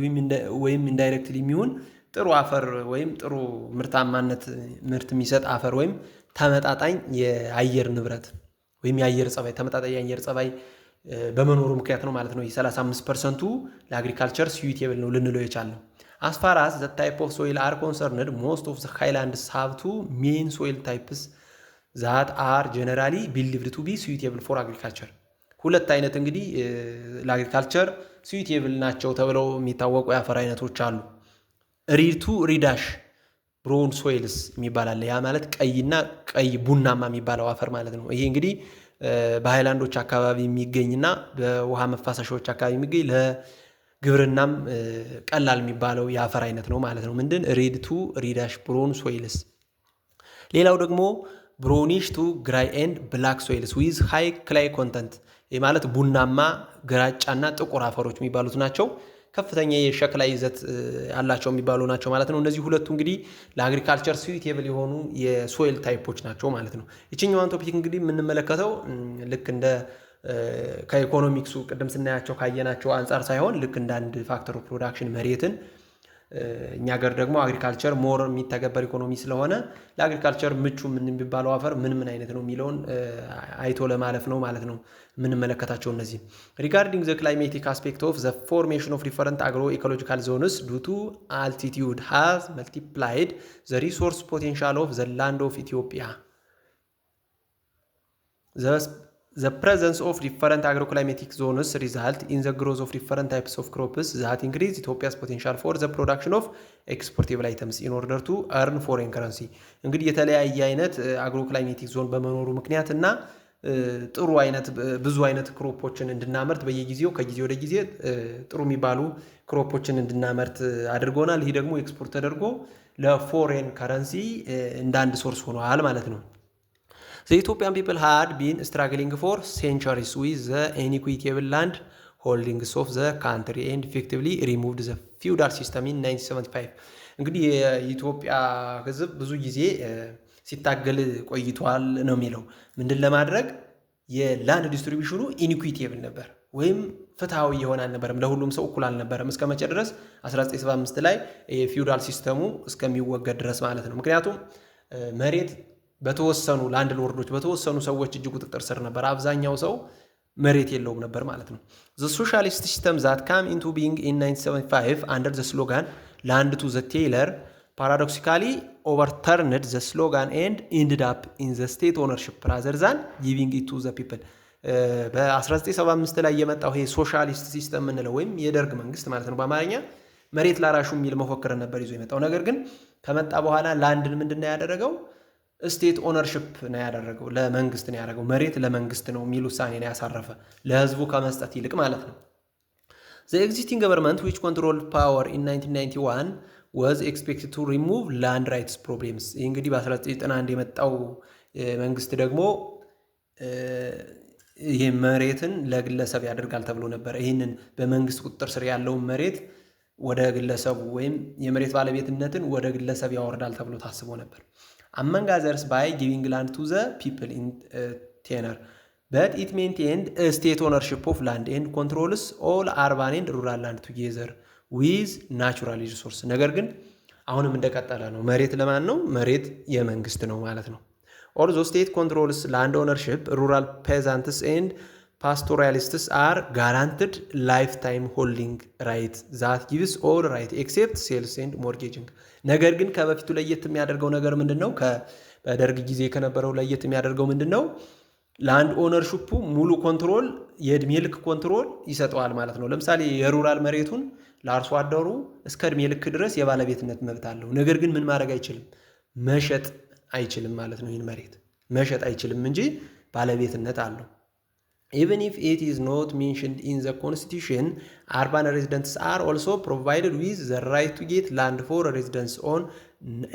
ወይም ኢንዳይሬክትሊ የሚሆን ጥሩ አፈር ወይም ጥሩ ምርታማነት ምርት የሚሰጥ አፈር ወይም ተመጣጣኝ የአየር ንብረት ወይም የአየር ጸባይ ተመጣጣኝ የአየር ጸባይ በመኖሩ ምክንያት ነው ማለት ነው። የ35%ቱ ለአግሪካልቸር suitable ነው ልንለው የቻልነው። As far as the type of soil are concerned, most of the highlands have two main soil types that are generally believed to be suitable for agriculture። ሁለት አይነት እንግዲህ ለአግሪካልቸር suitable ናቸው ተብለው የሚታወቁ የአፈር አይነቶች አሉ። ሪድ ቱ ሪዳሽ ብሮውን ሶይልስ የሚባል አለ። ያ ማለት ቀይና ቀይ ቡናማ የሚባለው አፈር ማለት ነው። ይሄ እንግዲህ በሃይላንዶች አካባቢ የሚገኝና በውሃ መፋሰሻዎች አካባቢ የሚገኝ ለግብርናም ቀላል የሚባለው የአፈር አይነት ነው ማለት ነው። ምንድን ሪድ ቱ ሪዳሽ ብሮውን ሶይልስ። ሌላው ደግሞ ብሮኒሽ ቱ ግራይ ኤንድ ብላክ ሶይልስ ዊዝ ሃይ ክላይ ኮንተንት። ይህ ማለት ቡናማ፣ ግራጫና ጥቁር አፈሮች የሚባሉት ናቸው። ከፍተኛ የሸክላ ይዘት ያላቸው የሚባሉ ናቸው ማለት ነው። እነዚህ ሁለቱ እንግዲህ ለአግሪካልቸር suitable የሆኑ የሶይል ታይፖች ናቸው ማለት ነው። ይችኛዋን ቶፒክ እንግዲህ የምንመለከተው ልክ እንደ ከኢኮኖሚክሱ ቅድም ስናያቸው ካየናቸው አንጻር ሳይሆን ልክ እንደ አንድ ፋክተር ኦፍ ፕሮዳክሽን መሬትን እኛ ሀገር ደግሞ አግሪካልቸር ሞር የሚተገበር ኢኮኖሚ ስለሆነ ለአግሪካልቸር ምቹ የሚባለው አፈር ምን አይነት ነው የሚለውን አይቶ ለማለፍ ነው ማለት ነው የምንመለከታቸው እነዚህ። ሪጋርዲንግ ዘ ክላይሜቲክ አስፔክት ኦፍ ዘ ፎርሜሽን ኦፍ ዲፈረንት አግሮ ኢኮሎጂካል ዞንስ ዱ ቱ አልቲቲዩድ ሃዝ መልቲፕላይድ ዘ ሪሶርስ ፖቴንሻል ኦፍ ዘ ላንድ ኦፍ ኢትዮጵያ። The presence of different agroclimatic zones result in the growth of different types of crops that increase Ethiopia's potential for the production of exportable items in order to earn foreign currency። እንግዲህ የተለያየ አይነት አግሮክላይሜቲክ ዞን በመኖሩ ምክንያት እና ጥሩ አይነት ብዙ አይነት ክሮፖችን እንድናመርት በየጊዜው ከጊዜ ወደ ጊዜ ጥሩ የሚባሉ ክሮፖችን እንድናመርት አድርጎናል። ይህ ደግሞ ኤክስፖርት ተደርጎ ለፎሬን ከረንሲ እንደ አንድ ሶርስ ሆኗል ማለት ነው። The Ethiopian people had been struggling for centuries with the inequitable land holdings of the country and effectively removed the feudal system in 1975። እንግዲህ የኢትዮጵያ ሕዝብ ብዙ ጊዜ ሲታገል ቆይቷል ነው የሚለው። ምንድን ለማድረግ የላንድ ዲስትሪቢዩሽኑ ኢኒኩዊቴብል ነበር ወይም ፍትሃዊ የሆነ አልነበረም፣ ለሁሉም ሰው እኩል አልነበረም። እስከ መቼ ድረስ? 1975 ላይ የፊውዳል ሲስተሙ እስከሚወገድ ድረስ ማለት ነው። ምክንያቱም መሬት በተወሰኑ ላንድ ሎርዶች በተወሰኑ ሰዎች እጅ ቁጥጥር ስር ነበር። አብዛኛው ሰው መሬት የለውም ነበር ማለት ነው። the socialist system that came into being in 1975 under the slogan land to the tailor paradoxically overturned the slogan and ended up in the state ownership rather than giving it to the people። በ1975 ላይ የመጣው ይሄ ሶሻሊስት ሲስተም የምንለው ወይም የደርግ መንግስት ማለት ነው በአማርኛ መሬት ላራሹ የሚል መፎክር ነበር ይዞ የመጣው። ነገር ግን ከመጣ በኋላ ላንድን ምንድን ነው ያደረገው? ስቴት ኦነርሺፕ ነው ያደረገው፣ ለመንግስት ነው ያደረገው። መሬት ለመንግስት ነው የሚል ውሳኔ ነው ያሳረፈ፣ ለህዝቡ ከመስጠት ይልቅ ማለት ነው። The existing government which controlled power in 1991 was expected to remove land rights problems። ይህ እንግዲህ በ1991 የመጣው መንግስት ደግሞ ይሄ መሬትን ለግለሰብ ያደርጋል ተብሎ ነበር። ይህንን በመንግስት ቁጥጥር ስር ያለውን መሬት ወደ ግለሰቡ ወይም የመሬት ባለቤትነትን ወደ ግለሰብ ያወርዳል ተብሎ ታስቦ ነበር። among others by giving land to the people in tenure but it maintained a state ownership of land and controls all urban and rural land together with natural resources ነገር ግን አሁንም እንደቀጠለ ነው። መሬት ለማን ነው? መሬት የመንግስት ነው ማለት ነው። although state controls land ownership, rural peasants and pastoralists are guaranteed lifetime holding right that gives all right except sales and mortgaging ነገር ግን ከበፊቱ ለየት የሚያደርገው ነገር ምንድነው? በደርግ ጊዜ ከነበረው ለየት የሚያደርገው ምንድነው? ላንድ ኦነርሺፑ ሙሉ ኮንትሮል የእድሜ ልክ ኮንትሮል ይሰጠዋል ማለት ነው። ለምሳሌ የሩራል መሬቱን ለአርሶ አደሩ እስከ እድሜ ልክ ድረስ የባለቤትነት መብት አለው። ነገር ግን ምን ማድረግ አይችልም? መሸጥ አይችልም ማለት ነው። ይህን መሬት መሸጥ አይችልም እንጂ ባለቤትነት አለው። Even if it is not mentioned in the constitution, urban residents are also provided with the right to get land for residence on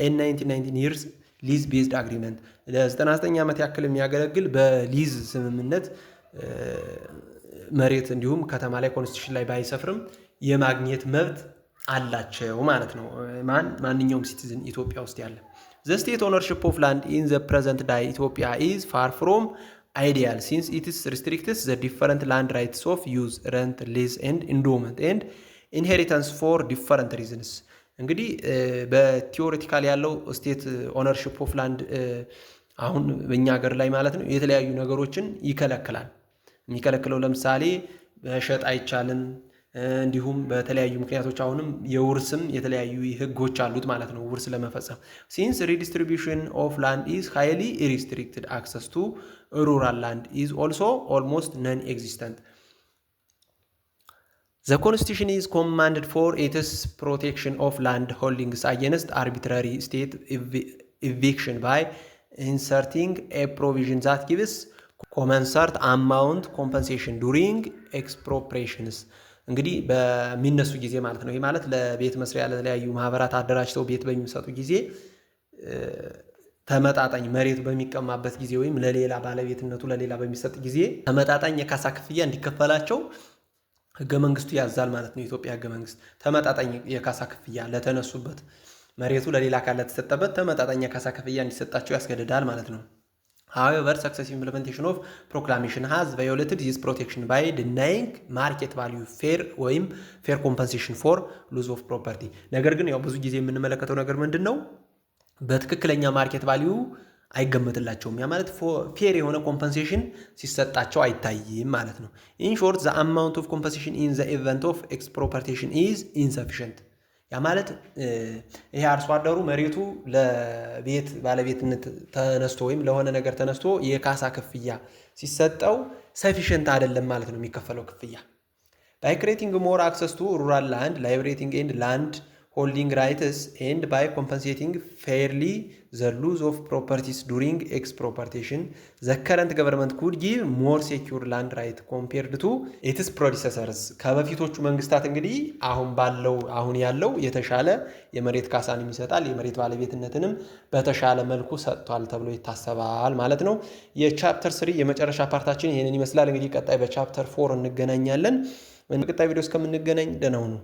a 1919 years lease based agreement ለ99 ዓመት ያክል የሚያገለግል በሊዝ ስምምነት መሬት እንዲሁም ከተማ ላይ ኮንስቲቱሽን ላይ ባይሰፍርም የማግኘት መብት አላቸው ማለት ነው። ማንኛውም ሲቲዝን ኢትዮጵያ ውስጥ ያለ The state ownership of land in the present day Ethiopia is far from ideal since it restricts the different land rights of use, rent, lease and endowment and inheritance for different reasons እንግዲህ በቲዮሬቲካሊ ያለው ስቴት ኦነርሺፕ ኦፍ ላንድ አሁን በእኛ ሀገር ላይ ማለት ነው የተለያዩ ነገሮችን ይከለክላል። የሚከለክለው ለምሳሌ መሸጥ አይቻልም፣ እንዲሁም በተለያዩ ምክንያቶች አሁንም የውርስም የተለያዩ ህጎች አሉት ማለት ነው ውርስ ለመፈጸም። since redistribution of land is highly restricted, access to rural land is also almost non-existent. The constitution is commanded for its protection of land holdings against arbitrary state eviction by inserting a provision that gives commensurate amount compensation during expropriations እንግዲህ በሚነሱ ጊዜ ማለት ነው። ይሄ ማለት ለቤት መስሪያ ለተለያዩ ማህበራት አደራጅተው ቤት በሚሰጡ ጊዜ ተመጣጣኝ መሬት በሚቀማበት ጊዜ ወይም ለሌላ ባለቤትነቱ ለሌላ በሚሰጥ ጊዜ ተመጣጣኝ የካሳ ክፍያ እንዲከፈላቸው ህገ መንግስቱ ያዛል ማለት ነው። የኢትዮጵያ ህገ መንግስት ተመጣጣኝ የካሳ ክፍያ ለተነሱበት መሬቱ ለሌላ አካል ለተሰጠበት ተመጣጣኝ የካሳ ክፍያ እንዲሰጣቸው ያስገድዳል ማለት ነው። However, successive implementation of proclamation has violated this protection by denying market value fair compensation for loss of property. ነገር ግን ያው ብዙ ጊዜ የምንመለከተው ነገር ምንድነው? በትክክለኛ ማርኬት ቫልዩ አይገመትላቸውም። ያ ማለት ፌር የሆነ ኮምፐንሴሽን ሲሰጣቸው አይታይም ማለት ነው። In short, the amount of compensation in the event of expropriation is insufficient. ያ ማለት ይሄ አርሶ አደሩ መሬቱ ለቤት ባለቤትነት ተነስቶ ወይም ለሆነ ነገር ተነስቶ የካሳ ክፍያ ሲሰጠው ሰፊሽንት አይደለም ማለት ነው የሚከፈለው ክፍያ። By creating more access to rural land, liberating and land holding rights and by compensating fairly the loss of properties during expropriation, the current government could give more secure land right compared to its predecessors. ከበፊቶቹ መንግስታት እንግዲህ አሁን ያለው የተሻለ የመሬት ካሳን ይሰጣል፣ የመሬት ባለቤትነትንም በተሻለ መልኩ ሰጥቷል ተብሎ ይታሰባል ማለት ነው። የቻፕተር 3 የመጨረሻ ፓርታችን ይሄንን ይመስላል። እንግዲህ ቀጣይ በቻፕተር 4 እንገናኛለን። በቀጣይ ቪዲዮ እስከምንገናኝ ደህና ሁኑ።